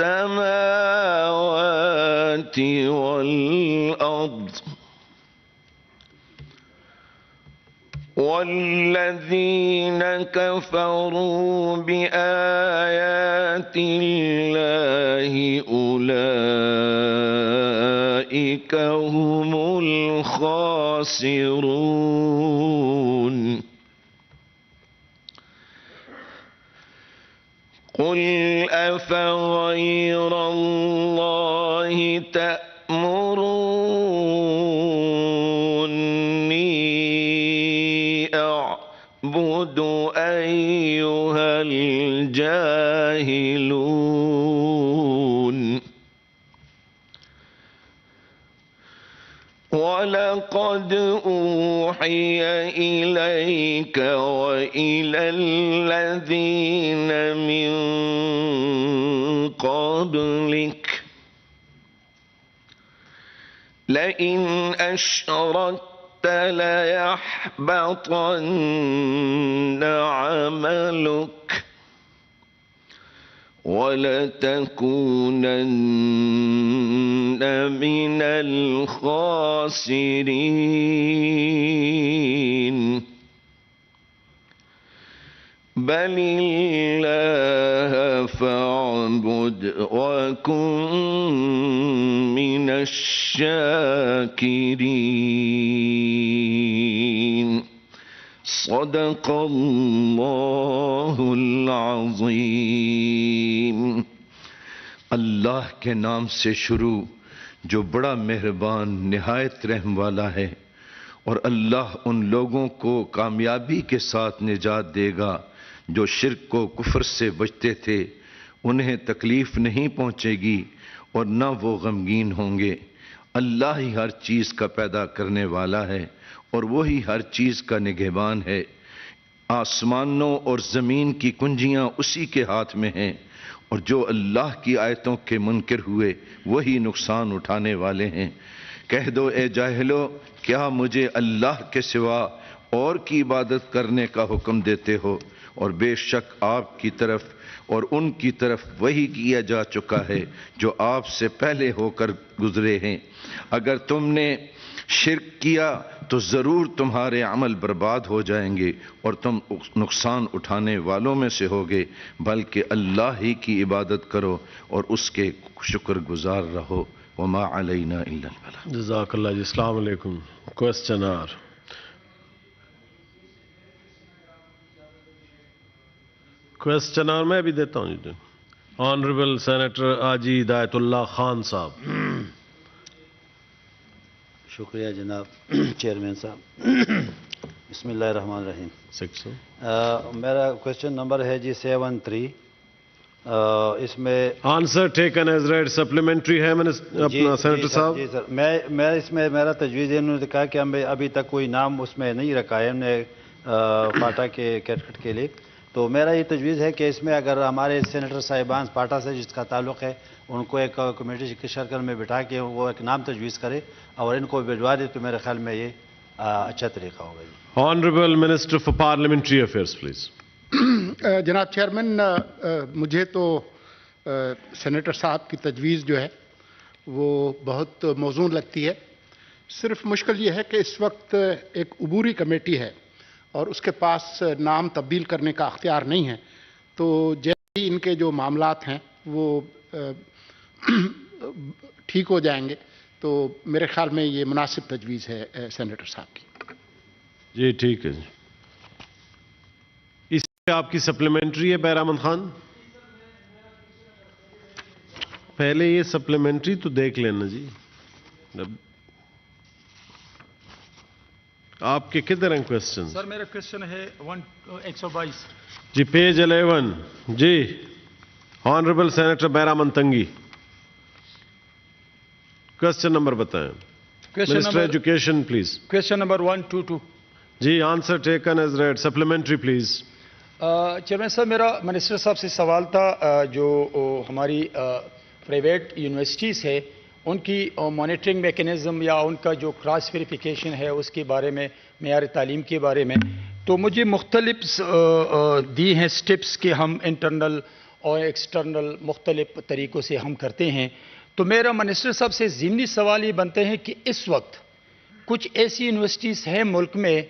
السماوات والأرض والذين كفروا بآيات الله أولئك هم الخاسرون قل أفغير الله تأمروني أعبد أيها الجاهلون ولقد أوحي إليك وإلى الذين من قبلك لئن أشركت ليحبطن عملك ولتكونن من الخاسرين بل الله فاعبد وكن من الشاكرين صدق اللہ العظیم۔ اللہ کے نام سے شروع جو بڑا مہربان نہایت رحم والا ہے، اور اللہ ان لوگوں کو کامیابی کے ساتھ نجات دے گا جو شرک و کفر سے بچتے تھے، انہیں تکلیف نہیں پہنچے گی اور نہ وہ غمگین ہوں گے۔ اللہ ہی ہر چیز کا پیدا کرنے والا ہے اور وہی ہر چیز کا نگہبان ہے۔ آسمانوں اور زمین کی کنجیاں اسی کے ہاتھ میں ہیں، اور جو اللہ کی آیتوں کے منکر ہوئے وہی نقصان اٹھانے والے ہیں۔ کہہ دو اے جاہلو، کیا مجھے اللہ کے سوا اور کی عبادت کرنے کا حکم دیتے ہو؟ اور بے شک آپ کی طرف اور ان کی طرف وہی کیا جا چکا ہے جو آپ سے پہلے ہو کر گزرے ہیں۔ اگر تم نے شرک کیا تو ضرور تمہارے عمل برباد ہو جائیں گے اور تم نقصان اٹھانے والوں میں سے ہوگے، بلکہ اللہ ہی کی عبادت کرو اور اس کے شکر گزار رہو۔ وما علینا الا البلاغ۔ جزاک اللہ جی۔ السلام علیکم۔ کوسچنر میں بھی دیتا ہوں جی۔ آنریبل سینیٹر آجی ہدایت اللہ خان صاحب۔ شکریہ جناب چیئرمین صاحب۔ بسم اللہ الرحمن الرحیم۔ میرا کوشچن نمبر ہے جی 73۔ اس میں answer taken as read supplementary ہے اپنا سینیٹر صاحب؟ جی سر، میں اس میں میرا تجویز ہے، انہوں نے کہا کہ ہمیں ابھی تک کوئی نام اس میں نہیں رکھا ہے ہم نے پاٹا کے کیڈٹ کے لیے، تو میرا یہ تجویز ہے کہ اس میں اگر ہمارے سینیٹر صاحبان پاٹا سے جس کا تعلق ہے ان کو ایک کمیٹی کی شرکت میں بٹھا کے وہ ایک نام تجویز کرے اور ان کو بھجوا دے تو میرے خیال میں یہ اچھا طریقہ ہوگا جی۔ Honourable minister for parliamentary affairs please. جناب چیئرمین، مجھے تو سینیٹر صاحب کی تجویز جو ہے وہ بہت موزون لگتی ہے۔ صرف مشکل یہ ہے کہ اس وقت ایک عبوری کمیٹی ہے اور اس کے پاس نام تبدیل کرنے کا اختیار نہیں ہے، تو جیسے ہی ان کے جو معاملات ہیں وہ ٹھیک ہو جائیں گے تو میرے خیال میں یہ مناسب تجویز ہے سینیٹر صاحب کی۔ جی ٹھیک ہے جی۔ اس میں آپ کی سپلیمنٹری ہے بہرامن خان؟ پہلے یہ سپلیمنٹری تو دیکھ لینا جی۔ آپ کے کدھر ہیں کوسچن؟ سر میرا کوسچن ہے 122 جی، پیج 11 جی۔ Honourable senator Behramand Tangi, question number بتائیں۔ Minister education please. Question number 122 جی، answer taken as read supplementary please. Chairman صاحب، میرا منسٹر صاحب سے سوال تھا جو ہماری پرائیویٹ یونیورسٹیز ہے ان کی مانیٹرنگ میکنزم یا ان کا جو کراس ویریفیکیشن ہے اس کے بارے میں، معیار تعلیم کے بارے میں، تو مجھے مختلف دی ہیں سٹیپس کہ ہم انٹرنل اور ایکسٹرنل مختلف طریقوں سے ہم کرتے ہیں. تو میرا منسٹر صاحب سے ضمنی سوال یہ بنتے ہیں کہ اس وقت کچھ ایسی یونیورسٹیز ہیں ملک میں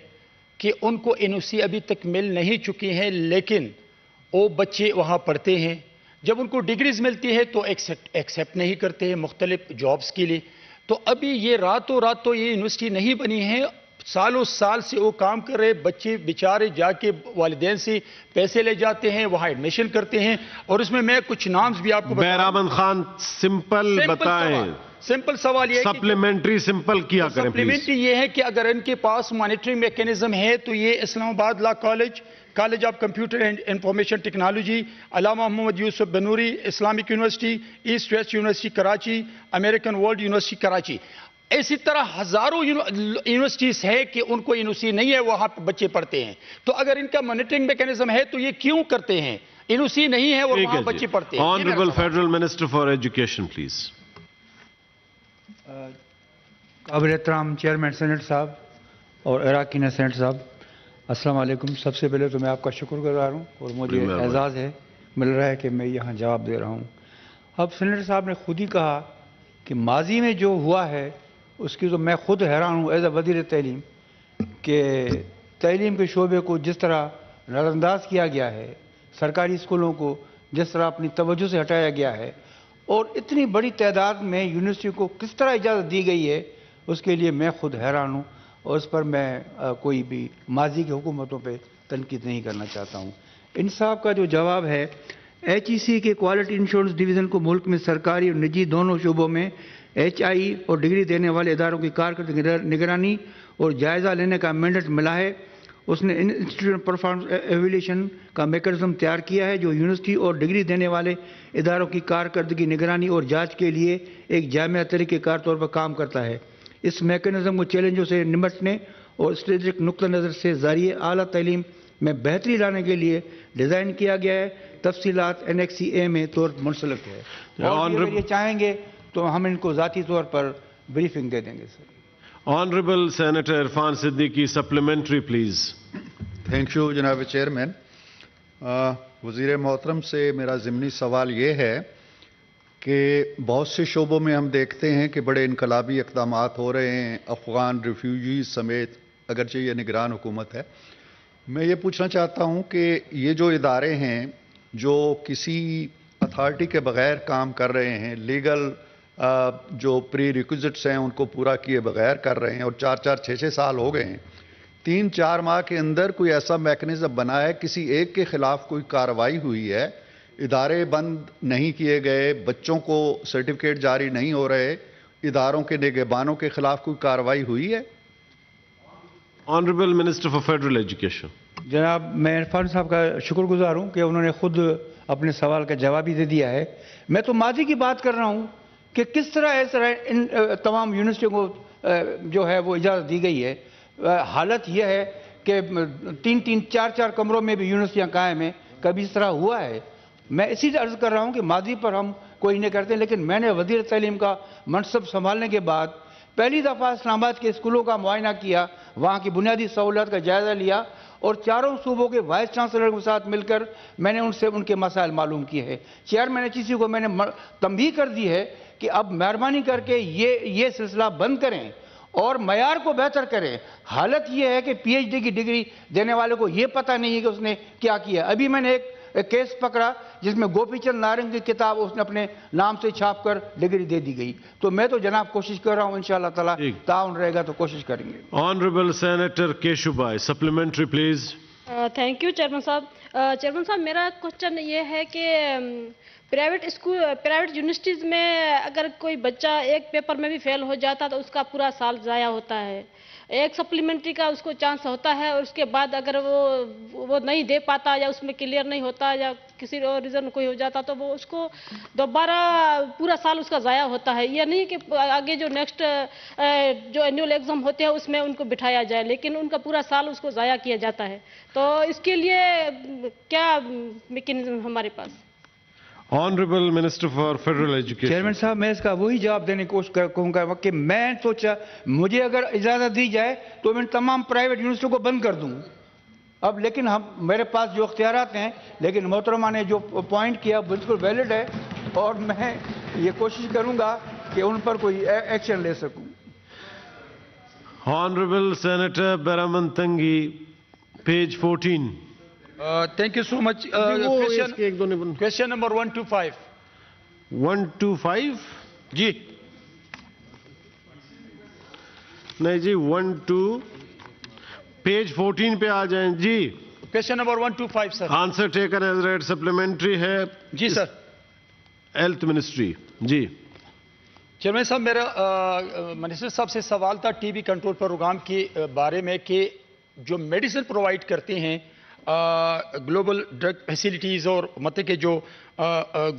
کہ ان کو NOC ابھی تک مل نہیں چکی ہیں، لیکن وہ بچے وہاں پڑھتے ہیں. جب ان کو ڈگریز ملتی ہے تو ایکسیپٹ نہیں کرتے ہیں مختلف جابز کے لیے. تو ابھی یہ راتوں رات تو یہ یونیورسٹی نہیں بنی ہے، سالوں سال سے وہ کام کر رہے. بچے بیچارے جا کے والدین سے پیسے لے جاتے ہیں، وہاں ایڈمیشن کرتے ہیں. اور اس میں کچھ نامز بھی آپ کو بہرامند خان سمپل بتائیں. سمپل سوال یہ ہے سپلیمنٹری سمپل کیا کریں پلیز. سپلیمنٹری یہ ہے کہ اگر ان کے پاس مانیٹرنگ میکینزم ہے تو یہ Islamabad Law College of Computer and Information Technology, Allama Muhammad Yusuf Banuri Islamic University, East West University Karachi, American World University Karachi, اسی طرح ہزاروں یونیورسٹیز ہے کہ ان کو NOC نہیں ہے، وہاں پہ بچے پڑھتے ہیں. تو اگر ان کا مانیٹرنگ میکینزم ہے تو یہ کیوں کرتے ہیں؟ NOC نہیں ہے اور وہاں بچے پڑھتے ہیں. Honourable federal minister for education please. قابل احترام چیئرمین سینٹ صاحب اور اراکین سینٹ صاحب، السلام علیکم. سب سے پہلے تو میں آپ کا شکر گزار ہوں اور مجھے اعزاز ہے مل رہا ہے کہ میں یہاں جواب دے رہا ہوں. اب سینیٹر صاحب نے خود ہی کہا کہ ماضی میں جو ہوا ہے اس کی تو میں خود حیران ہوں ایز اے وزیر تعلیم کہ تعلیم کے شعبے کو جس طرح نظر انداز کیا گیا ہے، سرکاری اسکولوں کو جس طرح اپنی توجہ سے ہٹایا گیا ہے، اور اتنی بڑی تعداد میں یونیورسٹی کو کس طرح اجازت دی گئی ہے، اس کے لیے میں خود حیران ہوں. اور اس پر میں کوئی بھی ماضی کی حکومتوں پہ تنقید نہیں کرنا چاہتا ہوں. انصاف کا جو جواب ہے، HEC کے کوالٹی انشورنس ڈویژن کو ملک میں سرکاری اور نجی دونوں شعبوں میں HI اور ڈگری دینے والے اداروں کی کارکردگی نگرانی اور جائزہ لینے کا مینڈیٹ ملا ہے. اس نے انسٹیٹیوٹ پرفارمنس ایویلیشن کا میکانزم تیار کیا ہے جو یونیورسٹی اور ڈگری دینے والے اداروں کی کارکردگی نگرانی اور جانچ کے لیے ایک جامع طریقہ کار طور پر کام کرتا ہے. اس میکانزم کو چیلنجوں سے نمٹنے اور اسٹریٹجک نقطہ نظر سے ذریعے اعلیٰ تعلیم میں بہتری لانے کے لیے ڈیزائن کیا گیا ہے. تفصیلات NXEA میں طور منسلک ہے. اور اگر یہ چاہیں گے تو ہم ان کو ذاتی طور پر بریفنگ دے دیں گے. Sir honourable senator Irfan Siddiqui supplementary please. Thank you جناب چیئرمین. وزیر محترم سے میرا ضمنی سوال یہ ہے کہ بہت سے شعبوں میں ہم دیکھتے ہیں کہ بڑے انقلابی اقدامات ہو رہے ہیں، افغان ریفیوجیز سمیت، اگرچہ یہ نگران حکومت ہے. میں یہ پوچھنا چاہتا ہوں کہ یہ جو ادارے ہیں جو کسی اتھارٹی کے بغیر کام کر رہے ہیں، لیگل جو پری ریکوزٹس ہیں ان کو پورا کیے بغیر کر رہے ہیں، اور 4-6 سال ہو گئے ہیں، 3-4 ماہ کے اندر کوئی ایسا میکنزم بنا ہے، کسی ایک کے خلاف کوئی کارروائی ہوئی ہے، ادارے بند نہیں کیے گئے، بچوں کو سرٹیفکیٹ جاری نہیں ہو رہے، اداروں کے نگہبانوں کے خلاف کوئی کارروائی ہوئی ہے؟ Honourable minister for federal education. جناب میں عرفان صاحب کا شکر گزار ہوں کہ انہوں نے خود اپنے سوال کا جواب ہی دے دیا ہے. میں تو ماضی کی بات کر رہا ہوں کہ کس طرح ان تمام یونیورسٹیوں کو جو ہے وہ اجازت دی گئی ہے. حالت یہ ہے کہ 3-4 کمروں میں بھی یونیورسٹیاں قائم ہیں. کبھی اس طرح ہوا ہے؟ میں اسی سے عرض کر رہا ہوں کہ ماضی پر ہم کوئی نہیں کرتے، لیکن میں نے وزیر تعلیم کا منصب سنبھالنے کے بعد پہلی دفعہ اسلام آباد کے اسکولوں کا معائنہ کیا، وہاں کی بنیادی سہولیات کا جائزہ لیا، اور چاروں صوبوں کے وائس چانسلر کے ساتھ مل کر میں نے ان سے ان کے مسائل معلوم کیے ہیں. چیئرمین HEC کو میں نے تنبیہ کر دی ہے کہ اب مہربانی کر کے یہ سلسلہ بند کریں اور معیار کو بہتر کریں. حالت یہ ہے کہ PhD کی ڈگری دینے والے کو یہ پتہ نہیں ہے کہ اس نے کیا کیا. ابھی میں نے ایک کیس پکڑا جس میں گوپی چند نارنگ کی کتاب اس نے اپنے نام سے چھاپ کر ڈگری دے دی گئی. تو میں تو جناب کوشش کر رہا ہوں، انشاءاللہ تعالی تعاون رہے گا تو کوشش کریں گے. آنریبل سینیٹر کیشو بھائی supplementary please. Thank you chairman صاحب. چیئرمین صاحب میرا کوشچن یہ ہے کہ پرائیویٹ یونیورسٹیز میں اگر کوئی بچہ ایک پیپر میں بھی فیل ہو جاتا تو اس کا پورا سال ضائع ہوتا ہے. ایک سپلیمنٹری کا اس کو چانس ہوتا ہے، اور اس کے بعد اگر وہ نہیں دے پاتا یا اس میں کلیئر نہیں ہوتا یا کسی اور ریزن کوئی ہو جاتا تو وہ اس کو دوبارہ پورا سال اس کا ضائع ہوتا ہے. یہ نہیں کہ آگے جو نیکسٹ جو اینیول ایگزام ہوتے ہیں اس میں ان کو بٹھایا جائے، لیکن ان کا پورا سال اس کو ضائع کیا جاتا ہے. تو اس کے لیے کیا میکینزم ہمارے پاس؟ Honourable minister for federal education. Chairman صاحب میں اس کا وہی جواب دینے کی کوشش کروں گا کہ میں سوچا مجھے اگر اجازت دی جائے تو میں تمام پرائیویٹ یونیورسٹیوں کو بند کر دوں. اب لیکن میرے پاس جو اختیارات ہیں، لیکن محترمہ نے جو پوائنٹ کیا بالکل ویلڈ ہے، اور میں یہ کوشش کروں گا کہ ان پر کوئی ایکشن لے سکوں. Honorable Senator Beraman Tangi, page 14. Thank you so much. Question number 125. 125? جی. نہیں جی 12 پیج 14 پہ آ جائیں جی. Question number 125 sir. Answer taken as read supplementary ہے. جی سر. Health ministry. جی چیئرمین صاحب، میرا منسٹر صاحب سے سوال تھا ٹی بی کنٹرول پروگرام کے بارے میں کہ جو میڈیسن پرووائڈ کرتے ہیں گلوبل ڈرگ فیسیلیٹیز اور مطلب کہ جو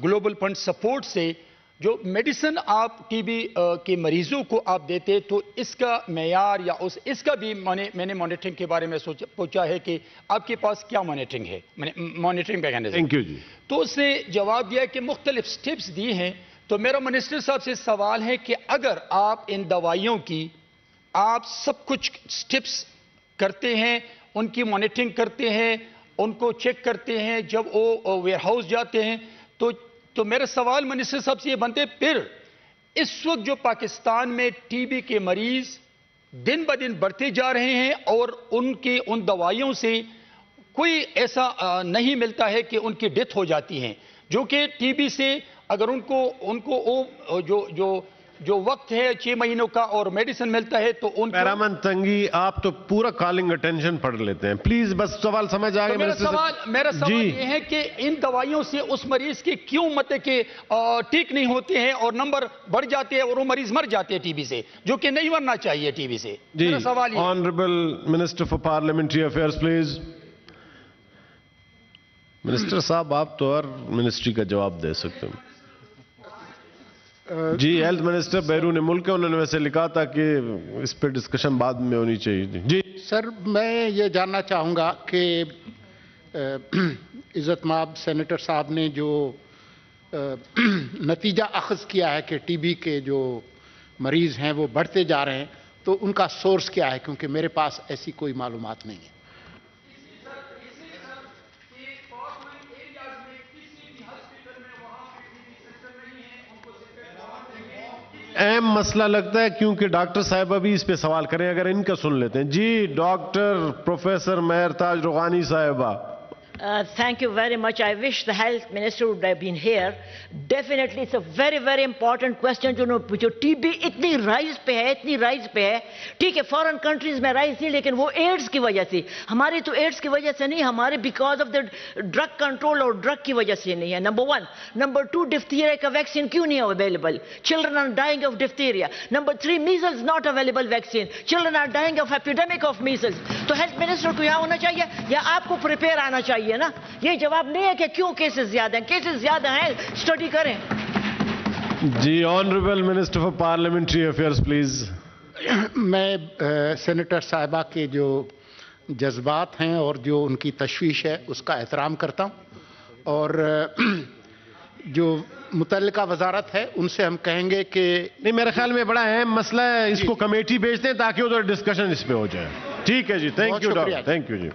گلوبل فنڈ سپورٹ سے جو میڈیسن آپ ٹی بی کے مریضوں کو آپ دیتے، تو اس کا معیار یا اس کا بھی میں نے مانیٹرنگ کے بارے میں پوچھا ہے کہ آپ کے پاس کیا مانیٹرنگ ہے، مانیٹرنگ میکینزم. تھینک یو جی. تو اس نے جواب دیا کہ مختلف سٹیپس دی ہیں. تو میرا منسٹر صاحب سے سوال ہے کہ اگر آپ ان دوائیوں کی آپ سب کچھ سٹیپس کرتے ہیں، ان کی مانیٹرنگ کرتے ہیں، ان کو چیک کرتے ہیں جب وہ ویئر ہاؤس جاتے ہیں، تو میرا سوال منسٹر صاحب سے یہ بنتے پھر اس وقت جو پاکستان میں ٹی بی کے مریض دن بہ دن بڑھتے جا رہے ہیں اور ان دوائیوں سے کوئی ایسا نہیں ملتا ہے کہ ان کی ڈیتھ ہو جاتی ہے، جو کہ ٹی بی سے اگر ان کو جو وقت ہے 6 مہینوں کا اور میڈیسن ملتا ہے تو ان کو. بیرامن تنگی آپ تو پورا کالنگ اٹینشن پڑھ لیتے ہیں، پلیز بس سوال سمجھ آگے. میرا سوال یہ ہے کہ ان دوائیوں سے اس مریض کے کیوں مطلب کہ ٹھیک نہیں ہوتے ہیں اور نمبر بڑھ جاتے ہیں اور وہ مریض مر جاتے ہیں ٹی بی سے، جو کہ نہیں مرنا چاہیے ٹی بی سے. جی honourable minister for parliamentary affairs please. Minister صاحب آپ تو ہر منسٹری کا جواب دے سکتے ہیں. جی ہیلتھ منسٹر بیرون ملک ہے، انہوں نے ویسے لکھا تھا کہ اس پہ ڈسکشن بعد میں ہونی چاہیے. جی سر، میں یہ جاننا چاہوں گا کہ عزت مآب سینیٹر صاحب نے جو نتیجہ اخذ کیا ہے کہ ٹی بی کے جو مریض ہیں وہ بڑھتے جا رہے ہیں، تو ان کا سورس کیا ہے؟ کیونکہ میرے پاس ایسی کوئی معلومات نہیں ہے. اہم مسئلہ لگتا ہے کیونکہ ڈاکٹر صاحبہ بھی اس پہ سوال کریں، اگر ان کا سن لیتے ہیں. جی ڈاکٹر پروفیسر مہر تاج روغانی صاحبہ. Thank you very much. I wish the health minister would have been here. Definitely it's a very very important question. جو ٹی بی اتنی رائز پہ ہے، ٹھیک ہے فورن کنٹریز میں رائز تھی لیکن وہ ایڈز کی وجہ سے، ہماری تو ایڈز کی وجہ سے نہیں، ہمارے because of the drug control اور ڈرگ کی وجہ سے نہیں ہے. نمبر 1. نمبر 2, ڈفتیریا کا ویکسین کیوں نہیں available? Children are dying of diphtheria. Number 3, measles not available vaccine. Children are dying of epidemic of measles. تو ہیلتھ منسٹر کو یہاں ہونا چاہیے یا آپ کو پریپیئر آنا چاہیے نا. یہ جواب نہیں ہے کہ کیوں کیسز زیادہ ہیں. کیسز زیادہ ہیں، اسٹڈی کریں. جی honourable minister for parliamentary affairs please. میں سینیٹر صاحبہ کے جو جذبات ہیں اور جو ان کی تشویش ہے اس کا احترام کرتا ہوں، اور جو متعلقہ وزارت ہے ان سے ہم کہیں گے کہ نہیں، میرے خیال میں بڑا اہم مسئلہ ہے، اس کو کمیٹی بھیج دیں تاکہ ادھر ڈسکشن اس پہ ہو جائے. ٹھیک ہے جی، thank you doctor. Thank you جی.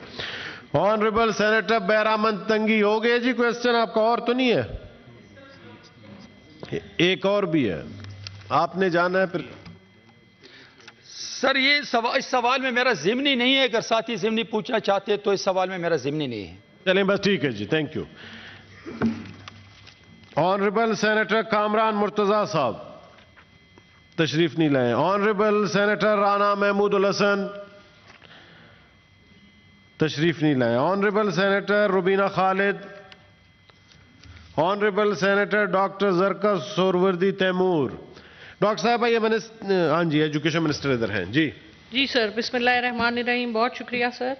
آنریبل سینیٹر بیرامن تنگی ہو گئے جی. کوئسچن آپ کا اور تو نہیں ہے؟ ایک اور بھی ہے، آپ نے جانا ہے پھر. سر یہ اس سوال میں میرا ضمنی نہیں ہے، اگر ساتھی ضمنی پوچھنا چاہتے تو اس سوال میں میرا ضمنی نہیں ہے. چلیں بس ٹھیک ہے جی، thank you. Honourable senator Kamran Murtaza صاحب تشریف نہیں لائے. آنریبل سینیٹر رانا محمود الحسن تشریف نہیں لائے. Honourable senator Rubina Khalid. Honourable senator doctor Zarqa Suharwardy Taimur. Doctor صاحب یہ ہاں جی ایجوکیشن منسٹر ادھر ہیں. جی سر، بسم اللہ الرحمن الرحیم. بہت شکریہ سر.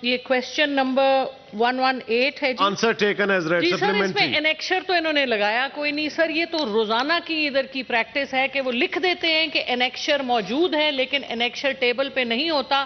یہ کویسچن نمبر 118 ہے. Answer taken as read supplementary. اس میں انیکشر تو انہوں نے لگایا کوئی نہیں سر. یہ تو روزانہ کی ادھر کی پریکٹس ہے کہ وہ لکھ دیتے ہیں کہ انیکشر موجود ہے لیکن انیکشر ٹیبل پہ نہیں ہوتا.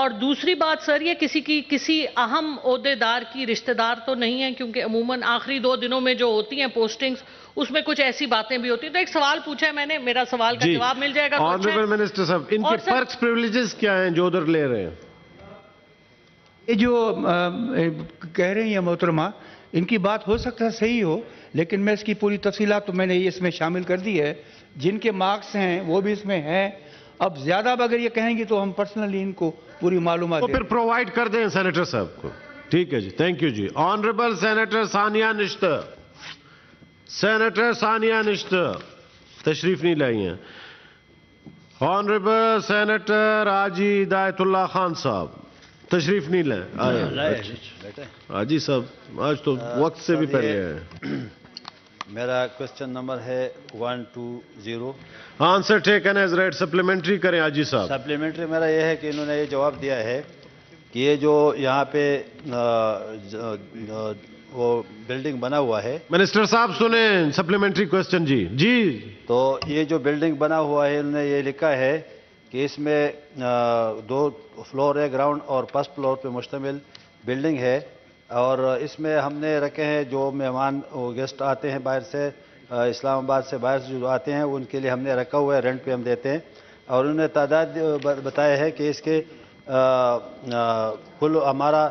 اور دوسری بات سر یہ کسی اہم عہدیدار کی رشتہ دار تو نہیں ہے کیونکہ عموماً آخری 2 دنوں میں جو ہوتی ہیں پوسٹنگز اس میں کچھ ایسی باتیں بھی ہوتی ہیں. تو ایک سوال پوچھا ہے میں نے, میرا سوال کا جواب مل جائے گا تو اچھا ہے. آنریبل منسٹر صاحب ان کے پرکس پریویلیجز کیا ہیں جو ادھر لے رہے ہیں؟ یہ جو کہہ رہی ہیں محترمہ ان کی بات ہو سکتا ہے صحیح ہو, لیکن میں اس کی پوری تفصیلات تو میں نے اس میں شامل کر دی ہے. جن کے مارکس ہیں وہ بھی اس میں ہیں. اب زیادہ اگر یہ کہیں گی تو ہم پرسنلی ان کو پوری معلومات تو پھر پرووائڈ کر دیں سینیٹر صاحب کو. ٹھیک ہے جی, تھینک یو جی. Honourable senator Sania Nishtar, senator Sania Nishtar تشریف نہیں لائی ہیں. آنریبل سینیٹر حاجی ہدایت اللہ خان صاحب تشریف نہیں لائے. حاجی صاحب آج تو وقت سے بھی پہلے ہیں. میرا کوشچن نمبر ہے 120. Answer taken as read. Supplementary کریں حاجی صاحب. سپلیمنٹری میرا یہ ہے کہ انہوں نے یہ جواب دیا ہے کہ یہ جو یہاں پہ وہ بلڈنگ بنا ہوا ہے. منسٹر صاحب سنیں سپلیمنٹری کوشچن. جی تو یہ جو بلڈنگ بنا ہوا ہے انہوں نے یہ لکھا ہے کہ اس میں 2 فلور ہے, گراؤنڈ اور فرسٹ فلور پہ مشتمل بلڈنگ ہے. اور اس میں ہم نے رکھے ہیں جو مہمان گیسٹ آتے ہیں باہر سے, اسلام آباد سے باہر سے جو آتے ہیں ان کے لیے ہم نے رکھا ہوا ہے, رینٹ پہ ہم دیتے ہیں. اور انہوں نے تعداد بتایا ہے کہ اس کے کل ہمارا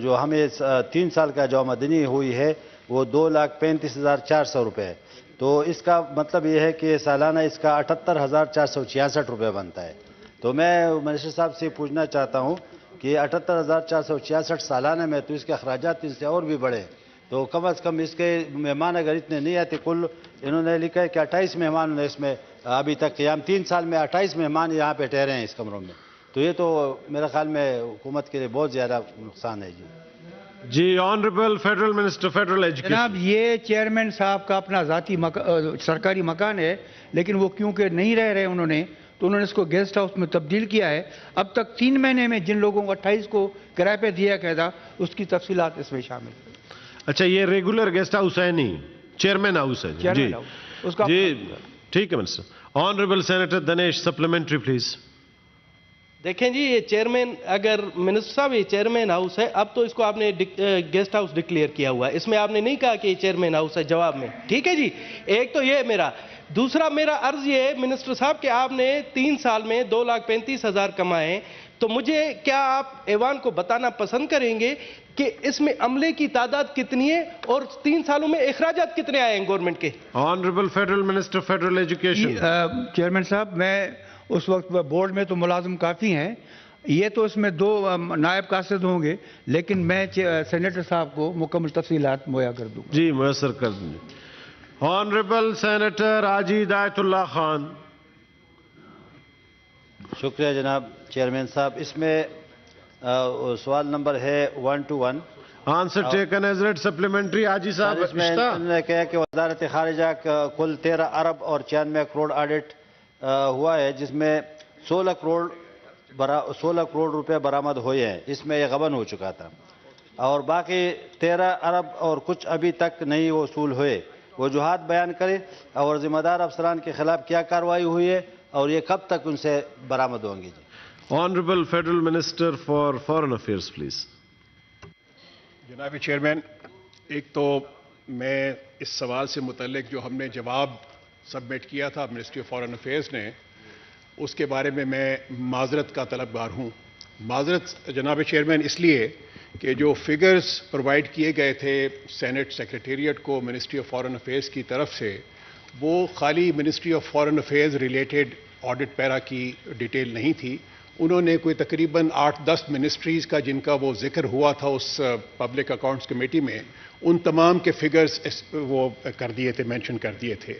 جو ہمیں 3 سال کا جو آمدنی ہوئی ہے وہ 2,35,400 روپے ہے. تو اس کا مطلب یہ ہے کہ سالانہ اس کا 78,466 روپے بنتا ہے. تو میں منسٹر صاحب سے پوچھنا چاہتا ہوں کہ 78,466 سالانہ میں تو اس کے اخراجات ان سے اور بھی بڑھے. تو کم از کم اس کے مہمان اگر اتنے نہیں آتے, کل انہوں نے لکھا ہے کہ 28 مہمان اس میں ابھی تک قیام 3 سال میں 28 مہمان یہاں پہ ٹھہرے ہیں اس کمروں میں. تو یہ تو میرا خیال میں حکومت کے لیے بہت زیادہ نقصان ہے. جی honourable federal minister federal education. جناب یہ چیئرمین صاحب کا اپنا ذاتی سرکاری مکان ہے, لیکن وہ کیونکہ نہیں رہ رہے انہوں نے تو انہوں نے اس کو گیسٹ ہاؤس میں تبدیل کیا ہے. اب تک 3 مہینے میں جن لوگوں کو 28 کو کرائے پہ دیا گیا تھا اس کی تفصیلات اس میں شامل. اچھا یہ ریگولر گیسٹ ہاؤس ہے نہیں, چیئرمین ہاؤس ہے. جی ٹھیک ہے minister. Honourable senator Dinesh supplementary please. دیکھیں جی یہ چیئرمین, اگر منسٹر صاحب یہ چیئرمین ہاؤس ہے, اب تو اس کو آپ نے گیسٹ ہاؤس ڈکلیئر کیا ہوا ہے, اس میں آپ نے نہیں کہا کہ یہ چیئرمین ہاؤس ہے جواب میں. ٹھیک ہے جی, ایک تو یہ میرا. دوسرا میرا عرض یہ ہے منسٹر صاحب کہ آپ نے 3 سال میں 2,35,000 کمائے, تو مجھے کیا آپ ایوان کو بتانا پسند کریں گے کہ اس میں عملے کی تعداد کتنی ہے اور 3 سالوں میں اخراجات کتنے آئے ہیں گورنمنٹ کے؟ Honourable federal minister federal education. Chairman صاحب میں اس وقت بورڈ میں تو ملازم کافی ہیں, یہ تو اس میں 2 نائب قاصد ہوں گے, لیکن میں سینیٹر صاحب کو مکمل تفصیلات مہیا کر دوں. جی میسر کر دیں. آنریبل سینیٹر حاجی ہدایت اللہ خان. شکریہ جناب چیئرمین صاحب. اس میں سوال نمبر ہے 121. Answer taken as read. Supplementary Haji صاحب. اس میں انہوں نے کہا کہ وزارت خارجہ کا کل 13 ارب اور 96 کروڑ آڈٹ ہوا ہے, جس میں 16 کروڑ روپے برآمد ہوئے ہیں. اس میں یہ غبن ہو چکا تھا, اور باقی 13 ارب اور کچھ ابھی تک نہیں وصول ہوئے. وجوہات بیان کرے اور ذمہ دار افسران کے خلاف کیا کارروائی ہوئی ہے اور یہ کب تک ان سے برآمد ہوں گی. جی honourable federal minister for foreign affairs please. جناب چیئرمین, ایک تو میں اس سوال سے متعلق جو ہم نے جواب سبمٹ کیا تھا منسٹری آف فارن افیئرز نے, اس کے بارے میں معذرت کا طلبگار ہوں. معذرت جناب چیئرمین اس لیے کہ جو فگرز پرووائڈ کیے گئے تھے سینٹ سیکریٹریٹ کو منسٹری آف فارن افیئرز کی طرف سے, وہ خالی ministry of foreign affairs related audit para کی ڈیٹیل نہیں تھی. انہوں نے کوئی تقریباً 8-10 منسٹریز کا جن کا وہ ذکر ہوا تھا اس پبلک اکاؤنٹس کمیٹی میں, ان تمام کے فگرز وہ کر دیے تھے, مینشن کر دیے تھے.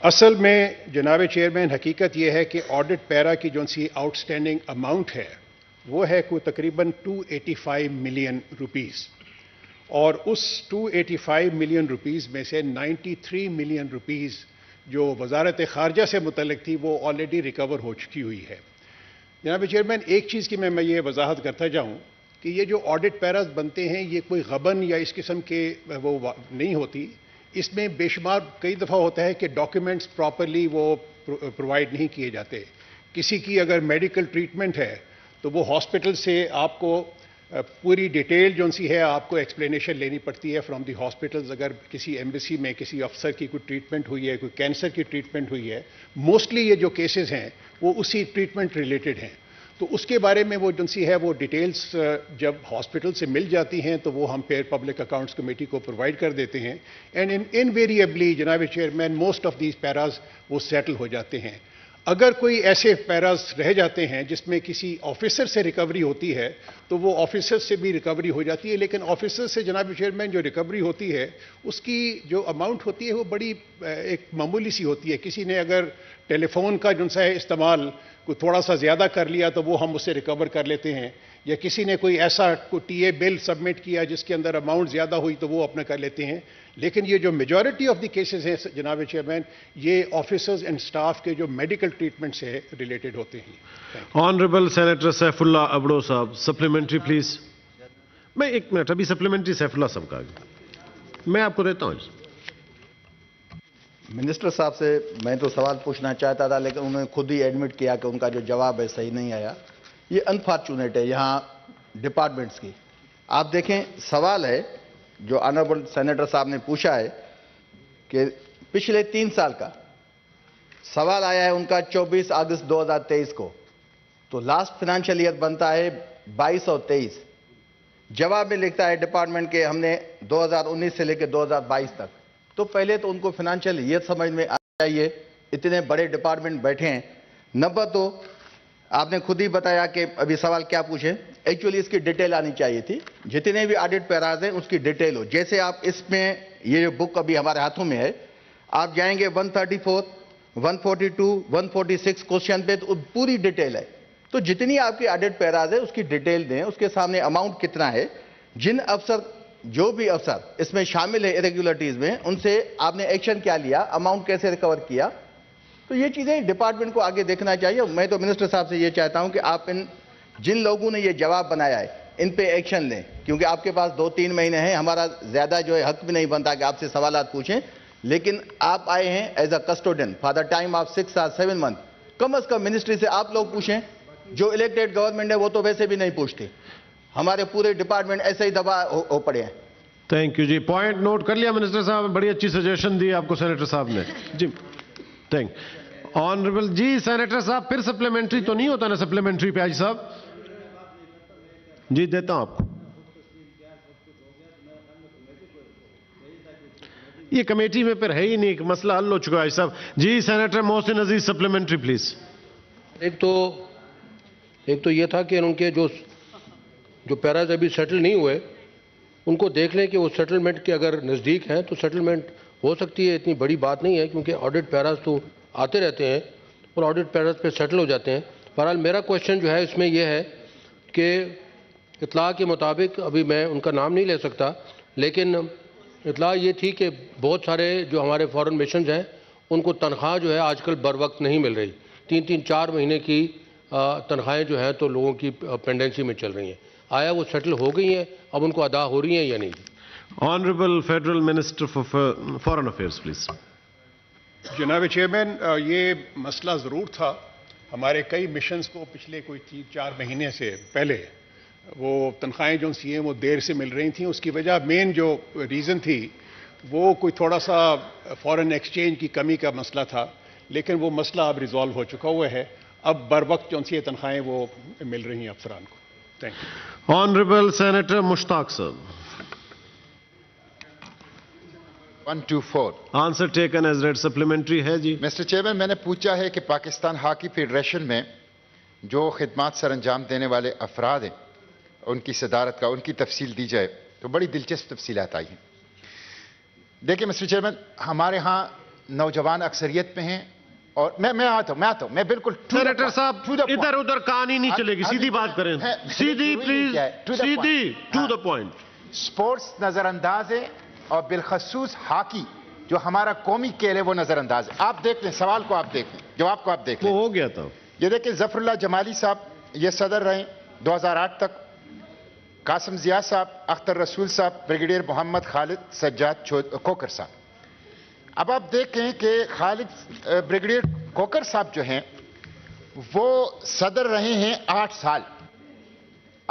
اصل میں جناب چیئرمین حقیقت یہ ہے کہ آڈٹ پیرا کی جو سی آؤٹ اسٹینڈنگ اماؤنٹ ہے وہ ہے کوئی تقریباً 285 ملین روپیز, اور اس 285 ملین روپیز میں سے 93 ملین روپیز جو وزارت خارجہ سے متعلق تھی وہ آلریڈی ریکور ہو چکی ہوئی ہے. جناب چیئرمین ایک چیز کی میں یہ وضاحت کرتا جاؤں کہ یہ جو آڈٹ پیراز بنتے ہیں یہ کوئی غبن یا اس قسم کے وہ نہیں ہوتی. اس میں بے شمار کئی دفعہ ہوتا ہے کہ ڈاکیومنٹس پراپرلی وہ پرووائڈ نہیں کیے جاتے. کسی کی اگر میڈیکل ٹریٹمنٹ ہے تو وہ ہاسپٹل سے آپ کو پوری ڈیٹیل جو سی ہے آپ کو ایکسپلینیشن لینی پڑتی ہے فرام دی ہاسپٹلز. اگر کسی ایمبیسی میں کسی افسر کی کوئی ٹریٹمنٹ ہوئی ہے, کوئی کینسر کی ٹریٹمنٹ ہوئی ہے, موسٹلی یہ جو کیسز ہیں وہ اسی ٹریٹمنٹ ریلیٹڈ ہیں. تو اس کے بارے میں وہ جو سی ہے وہ ڈیٹیلز جب ہاسپٹل سے مل جاتی ہیں تو وہ ہم پھر پبلک اکاؤنٹس کمیٹی کو پرووائڈ کر دیتے ہیں. اینڈ انویریبلی جناب چیئرمین موسٹ آف دیز پیراز وہ سیٹل ہو جاتے ہیں. اگر کوئی ایسے پیراز رہ جاتے ہیں جس میں کسی آفیسر سے ریکوری ہوتی ہے تو وہ آفیسر سے بھی ریکوری ہو جاتی ہے, لیکن آفیسر سے جناب چیئرمین جو ریکوری ہوتی ہے اس کی جو اماؤنٹ ہوتی ہے وہ بڑی ایک معمولی سی ہوتی ہے. کسی نے اگر ٹیلی فون کا جو ہے استعمال کوئی تھوڑا سا زیادہ کر لیا تو وہ ہم اسے ریکور کر لیتے ہیں, یا کسی نے کوئی ایسا کوئی ٹی اے بل سبمٹ کیا جس کے اندر اماؤنٹ زیادہ ہوئی تو وہ اپنا کر لیتے ہیں. لیکن یہ جو میجورٹی آف دی کیسز ہیں جناب چیئرمین یہ آفیسرز اینڈ سٹاف کے جو میڈیکل ٹریٹمنٹ سے ریلیٹڈ ہوتے ہیں. آنریبل سینیٹر سیف اللہ ابڑو صاحب, سپلیمنٹری پلیز. میں ایک منٹ, ابھی سپلیمنٹری سیف اللہ صاحب کا میں آپ کو دیتا ہوں. منسٹر صاحب سے میں تو سوال پوچھنا چاہتا تھا لیکن انہوں نے خود ہی ایڈمٹ کیا کہ ان کا جو جواب ہے صحیح نہیں آیا. یہ انفارچونیٹ ہے یہاں ڈپارٹمنٹس کی. آپ دیکھیں سوال ہے جو آنریبل سینیٹر صاحب نے پوچھا ہے کہ پچھلے 3 سال کا سوال آیا ہے ان کا 24 اگست 2023 کو, تو لاسٹ فنانشل ایئر بنتا ہے 22 اور 23. جواب میں لکھتا ہے ڈپارٹمنٹ کے ہم نے 2019 سے لے کے 2022 تک. تو پہلے تو ان کو فنانشل ایئر سمجھ میں آنا چاہیے, اتنے بڑے ڈپارٹمنٹ بیٹھے ہیں. نمبر 2, آپ نے خود ہی بتایا کہ ابھی سوال کیا پوچھیں, ایکچولی اس کی ڈیٹیل آنی چاہیے تھی. جتنے بھی آڈٹ پیراز ہیں اس کی ڈیٹیل ہو. جیسے آپ اس میں یہ جو بک ابھی ہمارے ہاتھوں میں ہے, آپ جائیں گے 134, 142, 146 کوشچن پہ تو پوری ڈیٹیل ہے. تو جتنی آپ کی آڈٹ پیراز ہے اس کی ڈیٹیل دیں, اس کے سامنے اماؤنٹ کتنا ہے, جن افسر جو بھی افسر اس میں شامل ہے ایریگولرٹیز میں ان سے آپ نے ایکشن کیا لیا, اماؤنٹ کیسے ریکور کیا. تو یہ چیزیں ڈپارٹمنٹ کو آگے دیکھنا چاہیے. میں تو منسٹر صاحب سے یہ چاہتا ہوں کہ آپ جن لوگوں نے یہ جواب بنایا ہے ان پہ ایکشن لیں, کیونکہ آپ کے پاس 2-3 مہینے ہیں. ہمارا زیادہ جو ہے حق بھی نہیں بنتا کہ آپ سے سوالات پوچھیں, لیکن آپ آئے ہیں as a custodian for the time of 6 or 7 months. Come is come ministry سے آپ لوگ پوچھیں. جو الیکٹڈ گورنمنٹ ہے وہ تو ویسے بھی نہیں پوچھتے. ہمارے پورے ڈپارٹمنٹ ایسے ہی دبا ہو پڑے ہیں. تھینک یو جی, پوائنٹ نوٹ کر لیا منسٹر صاحب, بڑی اچھی سجیشن دی آپ کو سینیٹر صاحب نے جی. تھینک آنریبل جی. سینیٹر صاحب پھر سپلیمنٹری تو نہیں ہوتا نا, سپلیمنٹری پہ آج صاحب جی دیتا ہوں آپ کو. یہ کمیٹی میں پھر ہے ہی نہیں, مسئلہ حل ہو چکا ہے آج صاحب جی. Senator Mohsin Aziz supplementary please. ایک تو یہ تھا کہ ان کے جو پیراز ابھی سیٹل نہیں ہوئے ان کو دیکھ لیں کہ وہ سیٹلمنٹ کے اگر نزدیک ہیں تو سیٹلمنٹ ہو سکتی ہے. اتنی بڑی بات نہیں ہے کیونکہ آڈٹ پیراز تو آتے رہتے ہیں اور آڈٹ پیراز پہ سیٹل ہو جاتے ہیں. بہرحال میرا کوشچن جو ہے اس میں یہ ہے کہ اطلاع کے مطابق ابھی میں ان کا نام نہیں لے سکتا, لیکن اطلاع یہ تھی کہ بہت سارے جو ہمارے فارن مشنز ہیں ان کو تنخواہ جو ہے آج کل بر وقت نہیں مل رہی. 3-4 مہینے کی تنخواہیں جو ہیں تو لوگوں کی پینڈنسی میں چل رہی ہیں. آیا وہ سیٹل ہو گئی ہیں, اب ان کو ادا ہو رہی ہیں یا نہیں؟ Honourable federal minister for foreign affairs please. جناب چیئرمین, یہ مسئلہ ضرور تھا. ہمارے کئی مشنز کو پچھلے کوئی 3-4 مہینے سے پہلے وہ تنخواہیں جو سی ہیں وہ دیر سے مل رہی تھیں. اس کی وجہ مین جو ریزن تھی وہ کوئی تھوڑا سا فارن ایکسچینج کی کمی کا مسئلہ تھا, لیکن وہ مسئلہ اب ریزالو ہو چکا ہوا ہے. اب بر وقت جو سی تنخواہیں وہ مل رہی ہیں افسران کو. Thank you. Honourable senator Mushtaq صاحب. 124. Answer taken as read. Supplementary ہے جی. مسٹر چیئرمین, میں نے پوچھا ہے کہ پاکستان ہاکی فیڈریشن میں جو خدمات سر انجام دینے والے افراد ہیں ان کی صدارت کا ان کی تفصیل دی جائے. تو بڑی دلچسپ تفصیلات آئی ہیں. دیکھیں مسٹر چیئرمین, ہمارے ہاں نوجوان اکثریت میں ہیں اور میں آتا ہوں میں بالکل. سینیٹر صاحب ادھر ادھر کہانی نہیں چلے گی, سیدھی بات کریں, سیدھی پلیز, سیدھی ٹو دا پوائنٹ. سپورٹس نظر انداز ہے اور بالخصوص ہاکی جو ہمارا قومی کھیل ہے وہ نظر انداز ہے. آپ دیکھ لیں سوال کو, آپ دیکھ لیں جواب کو, آپ دیکھ لیں. وہ ہو گیا تھا. یہ دیکھیں ظفر اللہ جمالی صاحب یہ صدر رہے 2008 تک. قاسم ضیاء صاحب, اختر رسول صاحب, بریگیڈیئر محمد خالد سجاد کوکر صاحب. اب آپ دیکھیں کہ بریگیڈیئر کوکر صاحب جو ہیں وہ صدر رہے ہیں 8 سال.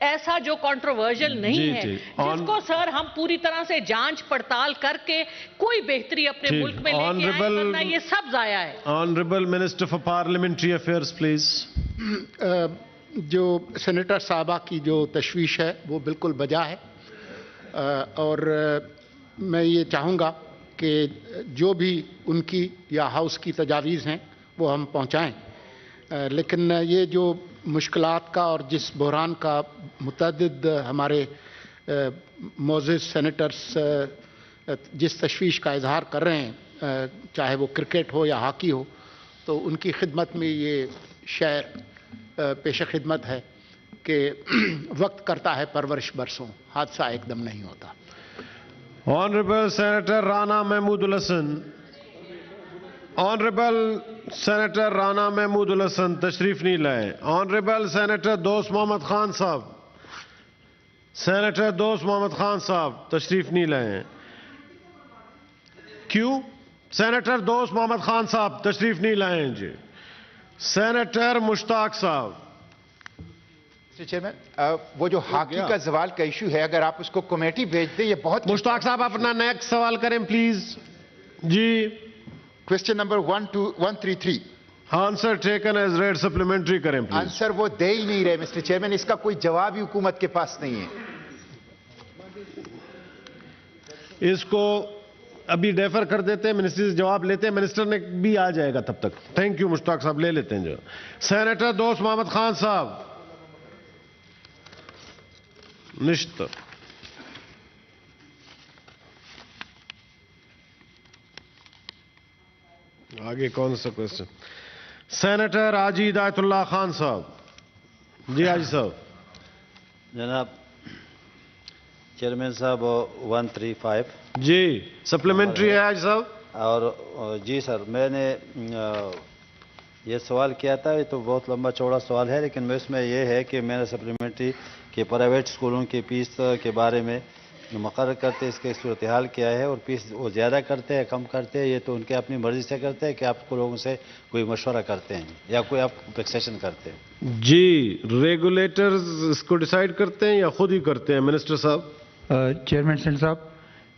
ایسا جو کنٹروورژل نہیں ہے جس کو سر ہم پوری طرح سے جانچ پڑتال کر کے کوئی بہتری اپنے ملک میں لے کے آئے، ورنہ یہ سب ضائع ہے. Honourable minister for parliamentary affairs please. جو سینیٹر صاحبہ کی جو تشویش ہے وہ بالکل بجا ہے، اور میں یہ چاہوں گا کہ جو بھی ان کی یا ہاؤس کی تجاویز ہیں وہ ہم پہنچائیں، لیکن یہ جو مشکلات کا اور جس بحران کا متعدد ہمارے معزز سینیٹرز جس تشویش کا اظہار کر رہے ہیں، چاہے وہ کرکٹ ہو یا ہاکی ہو، تو ان کی خدمت میں یہ شعر پیش خدمت ہے کہ وقت کرتا ہے پرورش برسوں، حادثہ ایک دم نہیں ہوتا. آنریبل سینیٹر رانا محمود الحسن. آنریبل سینیٹر رانا محمود الحسن تشریف نہیں لائے. آنریبل سینیٹر دوست محمد خان صاحب. سینیٹر دوست محمد خان صاحب تشریف نہیں لائے. کیوں؟ سینیٹر دوست محمد خان صاحب تشریف نہیں لائے ہیں جی. سینیٹر مشتاق صاحب. چیئرمین، وہ جو ہاکی کا زوال کا ایشو ہے، اگر آپ اس کو کمیٹی بھیج دیں، یہ بہت... مشتاق صاحب اپنا نیکسٹ سوال کریں پلیز. جی. Question number 133. Answer taken as read supplementary کریں پلیز. آنسر وہ دے ہی نہیں رہے مسٹر چیئرمین، اس کا کوئی جواب ہی حکومت کے پاس نہیں ہے. اس کو ابھی ڈیفر کر دیتے ہیں، منسٹر سے جواب لیتے ہیں، منسٹر نے بھی آ جائے گا تب تک. تھینک یو مشتاق صاحب، لے لیتے ہیں جو. سینیٹر دوست محمد خان صاحب. نشت. آگے کون سا کوشچن؟ سینیٹر حاجی ہدایت اللہ خان صاحب. جی حاجی صاحب. جناب چیئرمین صاحب 135. جی سپلیمنٹری ہے حاجی صاحب. اور جی سر، میں نے یہ سوال کیا تھا، یہ تو بہت لمبا چوڑا سوال ہے، لیکن اس میں یہ ہے کہ میں نے سپلیمنٹری کے پرائیویٹ اسکولوں کی فیس کے بارے میں مقرر کرتے اس کے صورتحال کیا ہے، اور فیس وہ زیادہ کرتے ہیں کم کرتے ہیں، یہ تو ان کے اپنی مرضی سے کرتے ہیں کہ آپ کو لوگوں سے کوئی مشورہ کرتے ہیں یا کوئی آپ فکسیشن کرتے ہیں؟ جی ریگولیٹرز اس کو ڈیسائیڈ کرتے ہیں یا خود ہی کرتے ہیں منسٹر صاحب؟ چیئرمین سینٹ صاحب،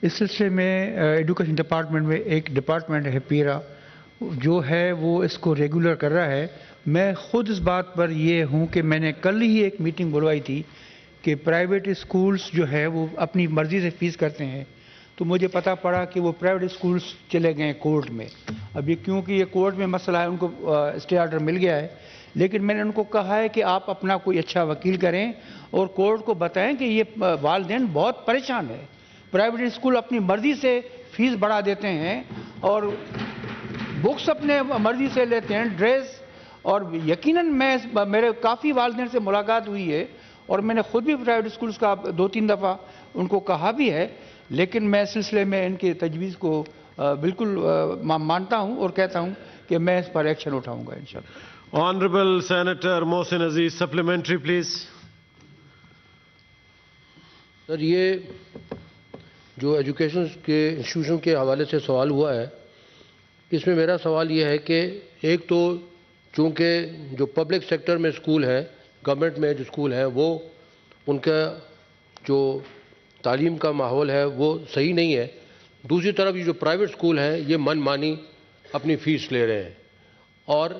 اس سلسلے میں ایڈوکیشن ڈپارٹمنٹ میں ایک ڈپارٹمنٹ ہے پیرا، جو ہے وہ اس کو ریگولر کر رہا ہے. میں خود اس بات پر یہ ہوں کہ میں نے کل ہی ایک میٹنگ بلوائی تھی کہ پرائیویٹ اسکولز جو ہے وہ اپنی مرضی سے فیس کرتے ہیں، تو مجھے پتہ پڑا کہ وہ پرائیویٹ اسکولز چلے گئے کورٹ میں. اب یہ کیونکہ یہ کورٹ میں مسئلہ ہے، ان کو اسٹے آرڈر مل گیا ہے، لیکن میں نے ان کو کہا ہے کہ آپ اپنا کوئی اچھا وکیل کریں اور کورٹ کو بتائیں کہ یہ والدین بہت پریشان ہے. پرائیویٹ اسکول اپنی مرضی سے فیس بڑھا دیتے ہیں اور بکس اپنے مرضی سے لیتے ہیں، ڈریس، اور یقیناً میرے کافی والدین سے ملاقات ہوئی ہے اور میں نے خود بھی پرائیویٹ اسکولز کا 2-3 دفعہ ان کو کہا بھی ہے، لیکن میں اس سلسلے میں ان کی تجویز کو بالکل مانتا ہوں اور کہتا ہوں کہ میں اس پر ایکشن اٹھاؤں گا انشاءاللہ. Honourable senator Mohsin Aziz supplementary please. Sir, یہ جو ایجوکیشن کے انسٹیٹیوشن کے حوالے سے سوال ہوا ہے، اس میں میرا سوال یہ ہے کہ ایک تو چونکہ جو پبلک سیکٹر میں اسکول ہے، گورنمنٹ میں جو اسکول ہیں، وہ ان کا جو تعلیم کا ماحول ہے وہ صحیح نہیں ہے. دوسری طرف یہ جو پرائیویٹ اسکول ہیں یہ من مانی اپنی فیس لے رہے ہیں. اور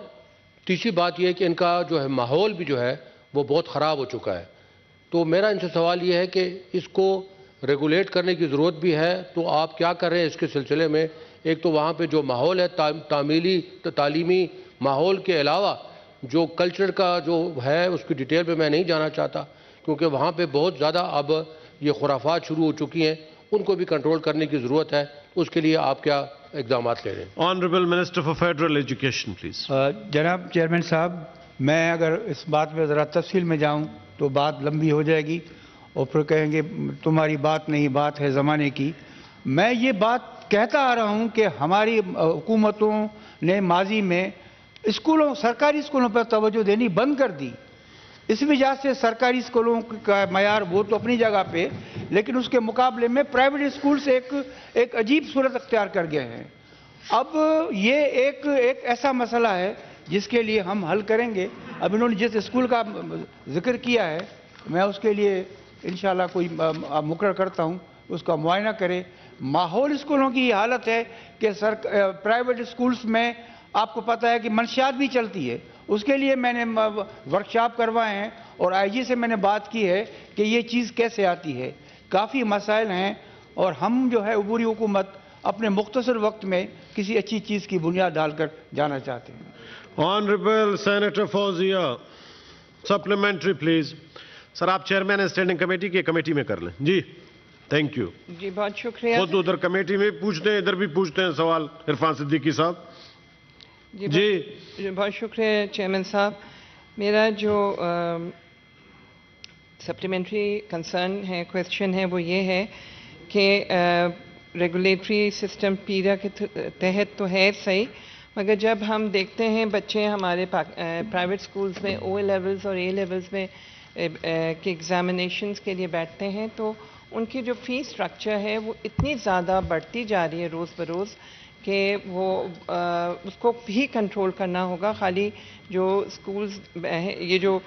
تیسری بات یہ ہے کہ ان کا جو ہے ماحول بھی جو ہے وہ بہت خراب ہو چکا ہے. تو میرا ان سے سوال یہ ہے کہ اس کو ریگولیٹ کرنے کی ضرورت بھی ہے، تو آپ کیا کر رہے ہیں اس کے سلسلے میں؟ ایک تو وہاں پہ جو ماحول ہے تعلیمی ماحول کے علاوہ جو کلچر کا جو ہے اس کی ڈیٹیل پہ میں نہیں جانا چاہتا، کیونکہ وہاں پہ بہت زیادہ اب یہ خرافات شروع ہو چکی ہیں، ان کو بھی کنٹرول کرنے کی ضرورت ہے. اس کے لیے آپ کیا اقدامات لے رہے ہیں؟ Honourable minister for federal education please. جناب چیئرمین صاحب، میں اگر اس بات میں ذرا تفصیل میں جاؤں تو بات لمبی ہو جائے گی اور پھر کہیں گے تمہاری بات نہیں، بات ہے زمانے کی. میں یہ بات کہتا آ رہا ہوں کہ ہماری حکومتوں نے ماضی میں سرکاری اسکولوں پر توجہ دینی بند کر دی. اس وجہ سے سرکاری اسکولوں کا معیار وہ تو اپنی جگہ پہ، لیکن اس کے مقابلے میں پرائیویٹ اسکول سے ایک عجیب صورت اختیار کر گئے ہیں. اب یہ ایک ایسا مسئلہ ہے جس کے لیے ہم حل کریں گے. اب انہوں نے جس اسکول کا ذکر کیا ہے میں اس کے لیے انشاءاللہ کوئی مقرر کرتا ہوں، اس کا معائنہ کرے۔ ماحول اسکولوں کی یہ حالت ہے کہ پرائیویٹ اسکولز میں آپ کو پتہ ہے کہ منشیات بھی چلتی ہے، اس کے لیے میں نے ورکشاپ کروائے ہیں اور آئی جی سے میں نے بات کی ہے کہ یہ چیز کیسے آتی ہے۔ کافی مسائل ہیں اور ہم جو ہے عبوری حکومت اپنے مختصر وقت میں کسی اچھی چیز کی بنیاد ڈال کر جانا چاہتے ہیں۔ Honourable senator Fauzia, supplementary please. Sir آپ چیئرمین اسٹینڈنگ کمیٹی کی کمیٹی میں کر لیں۔ جی تھینک یو۔ جی بہت شکریہ۔ خود ادھر کمیٹی میں پوچھتے ہیں، ادھر بھی پوچھتے ہیں سوال عرفان صدیقی صاحب۔ جی بہت شکریہ چیئرمین صاحب۔ میرا جو سپلیمنٹری کنسرن ہے، کویسچن ہے، وہ یہ ہے کہ ریگولیٹری سسٹم پیرا کے تحت تو ہے صحیح، مگر جب ہم دیکھتے ہیں بچے ہمارے پرائیویٹ سکولز میں او لیولز اور اے لیولز میں کے ایگزامینیشنز کے لیے بیٹھتے ہیں تو ان کی جو فی سٹرکچر ہے وہ اتنی زیادہ بڑھتی جا رہی ہے روز بروز کہ وہ اس کو بھی کنٹرول کرنا ہوگا۔ خالی جو سکولز یہ جو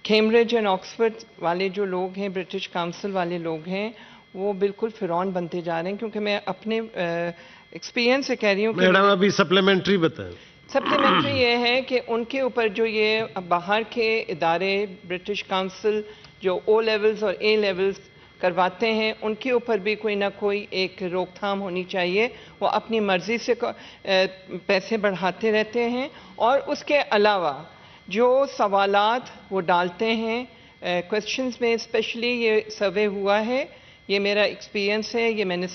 کیمبرج اینڈ آکسفورڈ والے جو لوگ ہیں، برٹش کاؤنسل والے لوگ ہیں، وہ بالکل فرعون بنتے جا رہے ہیں، کیونکہ میں اپنے ایکسپیرینس سے کہہ رہی ہوں کہ میڈم ابھی سپلیمنٹری بتائیں۔ سپلیمنٹری یہ ہے کہ ان کے اوپر جو یہ باہر کے ادارے برٹش کاؤنسل جو او لیولز اور اے لیولز کرواتے ہیں، ان کے اوپر بھی کوئی نہ کوئی ایک روک تھام ہونی چاہیے۔ وہ اپنی مرضی سے پیسے بڑھاتے رہتے ہیں اور اس کے علاوہ جو سوالات وہ ڈالتے ہیں کویسچنز میں، اسپیشلی یہ سروے ہوا ہے، یہ میرا ایکسپیرینس ہے، یہ میں نے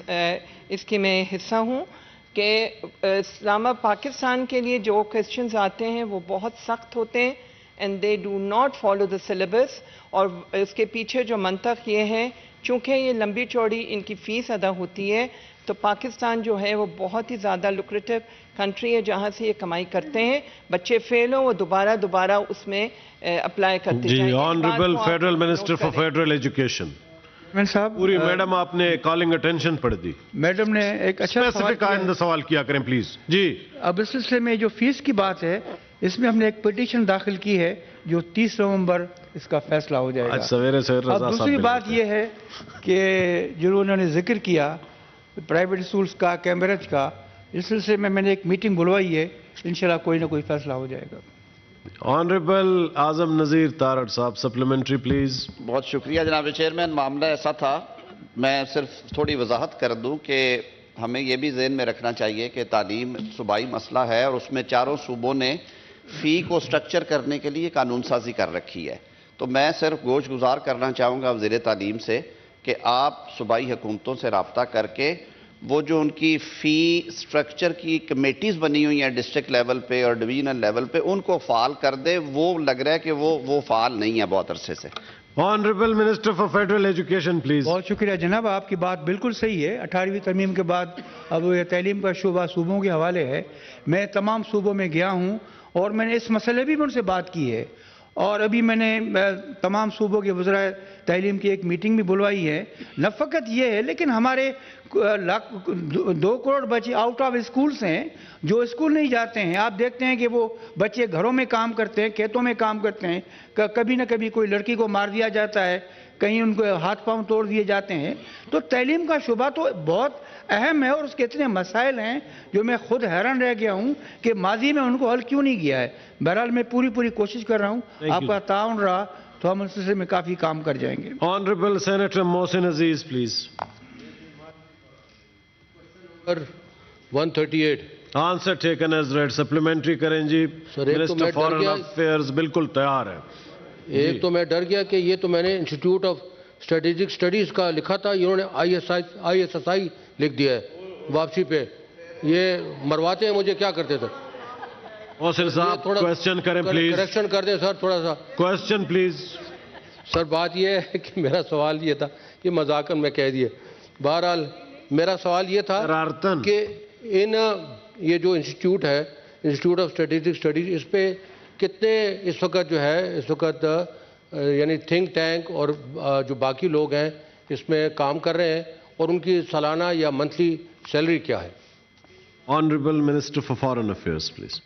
اس کے میں حصہ ہوں کہ پاکستان کے لیے جو کویسچنز آتے ہیں وہ بہت سخت ہوتے ہیں and they do not follow the syllabus, اور اس کے پیچھے جو منطق یہ ہے چونکہ یہ لمبی چوڑی ان کی فیس ادا ہوتی ہے تو پاکستان جو ہے وہ بہت ہی زیادہ لکریٹو کنٹری ہے جہاں سے یہ کمائی کرتے ہیں، بچے فیل ہوں وہ دوبارہ اس میں اپلائی کرتے جائیں۔ جی honourable federal minister for federal education صاحب پوری میڈم آپ نے کالنگ اٹینشن پڑھ دی، میڈم نے ایک اچھا سوال کیا کریں پلیز۔ جی اب اس سلسلے میں جو فیس کی بات ہے اس میں ہم نے ایک پٹیشن داخل کی ہے جو 30 نومبر اس کا فیصلہ ہو جائے گا۔ سویرے اب دوسری بات یہ ہے کہ جو انہوں نے ذکر کیا پرائیویٹ اسکولز کا، کیمبرج کا، اس سلسلے میں نے ایک میٹنگ بلوائی ہے، انشاءاللہ کوئی نہ کوئی فیصلہ ہو جائے گا۔ آنریبل اعظم نذیر تارڑ صاحب سپلیمنٹری پلیز۔ بہت شکریہ جناب چیئرمین۔ معاملہ ایسا تھا، میں صرف تھوڑی وضاحت کر دوں کہ ہمیں یہ بھی ذہن میں رکھنا چاہیے کہ تعلیم صوبائی مسئلہ ہے اور اس میں چاروں صوبوں نے فی کو سٹرکچر کرنے کے لیے قانون سازی کر رکھی ہے۔ تو میں صرف گوش گزار کرنا چاہوں گا وزیر تعلیم سے کہ آپ صوبائی حکومتوں سے رابطہ کر کے وہ جو ان کی فی سٹرکچر کی کمیٹیز بنی ہوئی ہیں ڈسٹرکٹ لیول پہ اور ڈویژنل لیول پہ ان کو فعال کر دے، وہ لگ رہا ہے کہ وہ فعال نہیں ہے بہت عرصے سے۔ Honourable minister for federal education please. بہت شکریہ جناب، آپ کی بات بالکل صحیح ہے۔ 18ویں ترمیم کے بعد اب یہ تعلیم کا شعبہ صوبوں کے حوالے ہے۔ میں تمام صوبوں میں گیا ہوں اور میں نے اس مسئلے بھی ان سے بات کی ہے اور ابھی میں نے تمام صوبوں کے وزراء تعلیم کی ایک میٹنگ بھی بلوائی ہے۔ نہ فقط یہ ہے لیکن ہمارے 2 کروڑ بچے آؤٹ آف اسکولز ہیں جو اسکول نہیں جاتے ہیں۔ آپ دیکھتے ہیں کہ وہ بچے گھروں میں کام کرتے ہیں، کھیتوں میں کام کرتے ہیں، کبھی نہ کبھی کوئی لڑکی کو مار دیا جاتا ہے، کہیں ان کو ہاتھ پاؤں توڑ دیے جاتے ہیں۔ تو تعلیم کا شعبہ تو بہت اہم ہے اور اس کے اتنے مسائل ہیں جو میں خود حیران رہ گیا ہوں کہ ماضی میں ان کو حل کیوں نہیں کیا ہے۔ بہرحال میں پوری کوشش کر رہا ہوں، آپ کا تعاون رہا تو ہم اس سلسلے میں کافی کام کر جائیں گے۔ Honourable senator Mohsin Aziz please. 138 answer taken as read. Supplementary کریں جی، منسٹر فارن افیئرز بالکل تیار ہے۔ ایک تو میں ڈر گیا کہ یہ تو میں نے انسٹیٹیوٹ آف اسٹریٹجک اسٹڈیز کا لکھا تھا، انہوں نے ISSI لکھ دیا ہے واپسی پہ، یہ مرواتے ہیں مجھے، کیا کرتے تھے؟ محسن صاحب کویسچن کریں پلیز۔ کریکشن کر دیں سر تھوڑا سا۔ Question please. سر بات یہ ہے کہ میرا سوال یہ تھا، یہ مذاکر میں کہہ دیے، بہرحال میرا سوال یہ تھا کہ یہ جو انسٹیٹیوٹ ہے، انسٹیٹیوٹ آف اسٹریٹجک اسٹڈیز، اس پہ کتنے اس وقت جو ہے یعنی تھنک ٹینک اور جو باقی لوگ ہیں اس میں کام کر رہے ہیں اور ان کی سالانہ یا منتھلی سیلری کیا ہے؟ Honourable minister for foreign affairs please.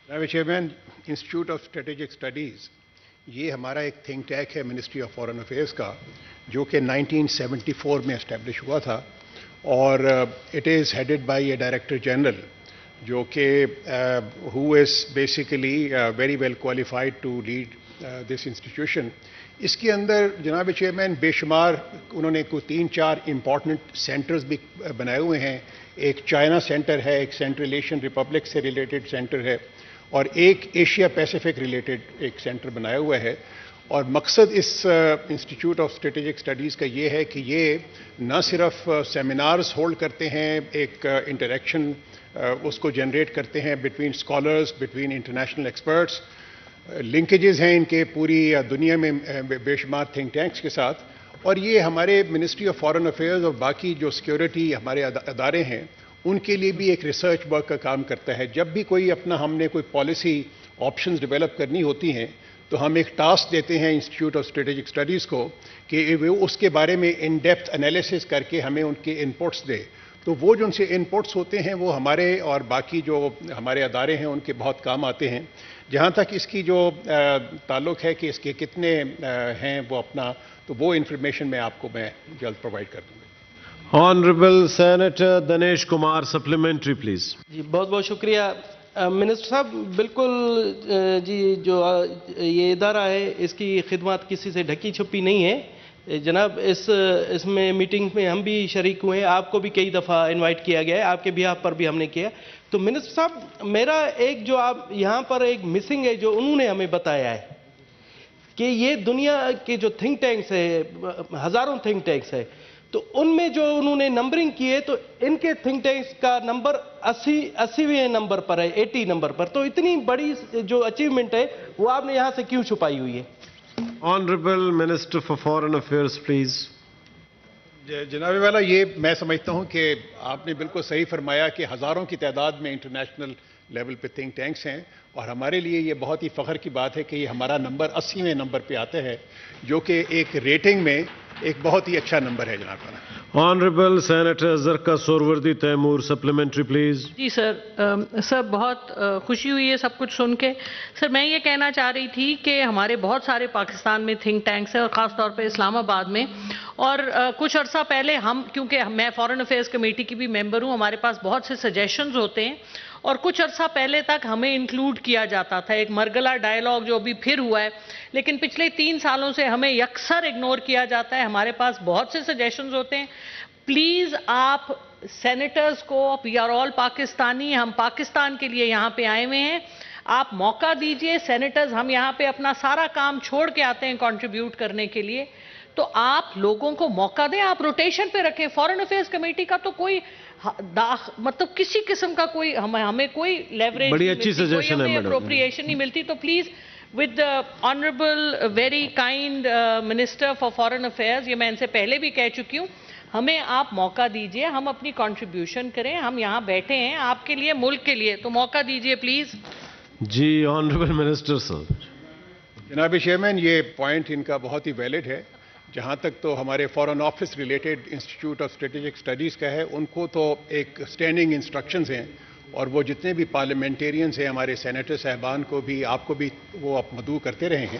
جناب chairman, institute of strategic studies یہ ہمارا ایک تھنک ٹینک ہے منسٹری آف فارن افیئرس کا، جو کہ 1974 میں اسٹیبلش ہوا تھا، اور it is headed by a director general جو کہ who is basically very well qualified to lead this institution. اس کے اندر جناب چیئرمین بے شمار انہوں نے کوئی 3-4 امپورٹنٹ سینٹرز بھی بنائے ہوئے ہیں۔ ایک چائنا سینٹر ہے، ایک سینٹرل ایشین ریپبلک سے ریلیٹڈ سینٹر ہے، اور ایک ایشیا پیسیفک ریلیٹڈ ایک سینٹر بنایا ہوا ہے۔ اور مقصد اس انسٹیٹیوٹ آف اسٹریٹجک اسٹڈیز کا یہ ہے کہ یہ نہ صرف سیمینارز ہولڈ کرتے ہیں، ایک انٹریکشن اس کو جنریٹ کرتے ہیں between scholars, between international experts, linkages ہیں ان کے پوری دنیا میں بے شمار تھنک ٹینکس کے ساتھ، اور یہ ہمارے منسٹری آف فارن افیئرز اور باقی جو سیکیورٹی ہمارے ادارے ہیں ان کے لیے بھی ایک ریسرچ ورک کا کام کرتا ہے۔ جب بھی کوئی ہم نے کوئی پالیسی آپشنز ڈیولپ کرنی ہوتی ہیں تو ہم ایک ٹاسک دیتے ہیں انسٹیٹیوٹ آف اسٹریٹجک اسٹڈیز کو کہ وہ اس کے بارے میں ان ڈیپتھ انالیسس کر کے ہمیں ان کے انپٹس دے، تو وہ جو ان سے انپٹس ہوتے ہیں وہ ہمارے اور باقی جو ہمارے ادارے ہیں ان کے بہت کام آتے ہیں۔ جہاں تک اس کی جو تعلق ہے کہ اس کے کتنے ہیں وہ اپنا، تو وہ انفارمیشن میں آپ کو میں جلد پرووائڈ کر دوں گا۔ Honourable senator Dinesh Kumar supplementary please. جی بہت بہت شکریہ منسٹر صاحب۔ بالکل جی، جو یہ ادارہ ہے اس کی خدمات کسی سے ڈھکی چھپی نہیں ہے جناب۔ اس میں میٹنگ میں ہم بھی شریک ہوئے ہیں، آپ کو بھی کئی دفعہ انوائٹ کیا گیا ہے، آپ کے بیہاف پر بھی ہم نے کیا۔ تو منسٹر صاحب میرا ایک جو آپ یہاں پر ایک مسنگ ہے جو انہوں نے ہمیں بتایا ہے کہ یہ دنیا کے جو تھنک ٹینکس ہے، ہزاروں تھنک ٹینکس ہے، تو ان میں جو انہوں نے نمبرنگ کی ہے تو ان کے تھنک ٹینکس کا نمبر 80ویں نمبر پر ہے، 80 نمبر پر۔ تو اتنی بڑی جو اچیومنٹ ہے وہ آپ نے یہاں سے کیوں چھپائی ہوئی ہے؟ Honourable minister for foreign affairs please. جناب والا، یہ میں سمجھتا ہوں کہ آپ نے بالکل صحیح فرمایا کہ ہزاروں کی تعداد میں انٹرنیشنل لیول پہ تھنک ٹینکس ہیں، اور ہمارے لیے یہ بہت ہی فخر کی بات ہے کہ یہ ہمارا نمبر 80ویں نمبر پہ آتا ہے، جو کہ ایک ریٹنگ میں ایک بہت ہی اچھا نمبر ہے جناب والا۔ Honourable senator Zarqa Suharwardy Taimur supplementary please. جی سر بہت خوشی ہوئی ہے سب کچھ سن کے۔ سر میں یہ کہنا چاہ رہی تھی کہ ہمارے بہت سارے پاکستان میں تھنک ٹینکس ہیں، اور خاص طور پہ اسلام آباد میں، اور کچھ عرصہ پہلے کیونکہ میں فارن افیئرز کمیٹی کی بھی ممبر ہوں، ہمارے پاس بہت سے سجیشنز ہوتے ہیں، اور کچھ عرصہ پہلے تک ہمیں انکلوڈ کیا جاتا تھا ایک مرگلہ ڈائیلاگ جو ابھی پھر ہوا ہے، لیکن پچھلے 3 سالوں سے ہمیں یکسر اگنور کیا جاتا ہے۔ ہمارے پاس بہت سے سجیشنز ہوتے ہیں، پلیز آپ سینیٹرز کو، وی آر آل پاکستانی، ہم پاکستان کے لیے یہاں پہ آئے ہوئے ہیں، آپ موقع دیجئے سینیٹرز، ہم یہاں پہ اپنا سارا کام چھوڑ کے آتے ہیں کنٹریبیوٹ کرنے کے لیے، تو آپ لوگوں کو موقع دیں، آپ روٹیشن پہ رکھیں۔ فارن افیئرز کمیٹی کا تو کوئی مطلب کسی قسم کا کوئی ہمیں کوئی لیوریج، بڑی اچھی سجیشن ہے میڈم، اپروپریشن نہیں ملتی، تو please with the honorable very kind minister for foreign affairs، یہ میں ان سے پہلے بھی کہہ چکی ہوں، ہمیں آپ موقع دیجئے، ہم اپنی کنٹریبیوشن کریں، ہم یہاں بیٹھے ہیں آپ کے لیے، ملک کے لیے، تو موقع دیجئے پلیز۔ جی آنریبل منسٹر صاحب۔ جناب چیئرمین، یہ پوائنٹ ان کا بہت ہی ویلڈ ہے۔ جہاں تک تو ہمارے foreign office related institute of strategic studies کا ہے، ان کو تو ایک اسٹینڈنگ انسٹرکشنز ہیں، اور وہ جتنے بھی پارلیمنٹیرینز ہیں ہمارے سینیٹر صاحبان کو بھی، آپ کو بھی وہ مدعو کرتے رہے ہیں،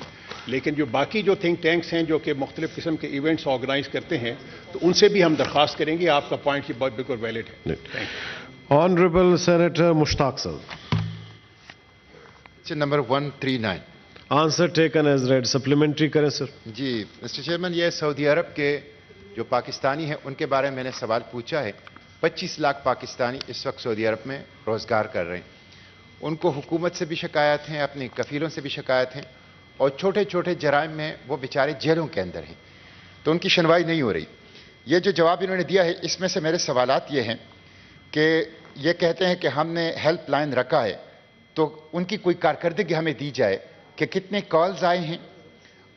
لیکن جو باقی جو تھنک ٹینکس ہیں جو کہ مختلف قسم کے ایونٹس آرگنائز کرتے ہیں، تو ان سے بھی ہم درخواست کریں گے۔ آپ کا پوائنٹ یہ بہت بالکل ویلڈ ہے۔ آنریبل سینیٹر مشتاق صاحب۔ Number 139۔ Answer taken as read, supplementary کریں سر۔ جی مسٹر چیئرمین، یہ سعودی عرب کے جو پاکستانی ہیں ان کے بارے میں نے سوال پوچھا ہے۔ 25 لاکھ پاکستانی اس وقت سعودی عرب میں روزگار کر رہے ہیں، ان کو حکومت سے بھی شکایت ہیں، اپنی کفیلوں سے بھی شکایت ہیں، اور چھوٹے چھوٹے جرائم میں وہ بیچارے جیلوں کے اندر ہیں، تو ان کی سنوائی نہیں ہو رہی۔ یہ جو جواب انہوں نے دیا ہے اس میں سے میرے سوالات یہ ہیں کہ یہ کہتے ہیں کہ ہم نے ہیلپ لائن رکھا ہے، تو ان کی کوئی کارکردگی ہمیں دی جائے کہ کتنے کالز آئے ہیں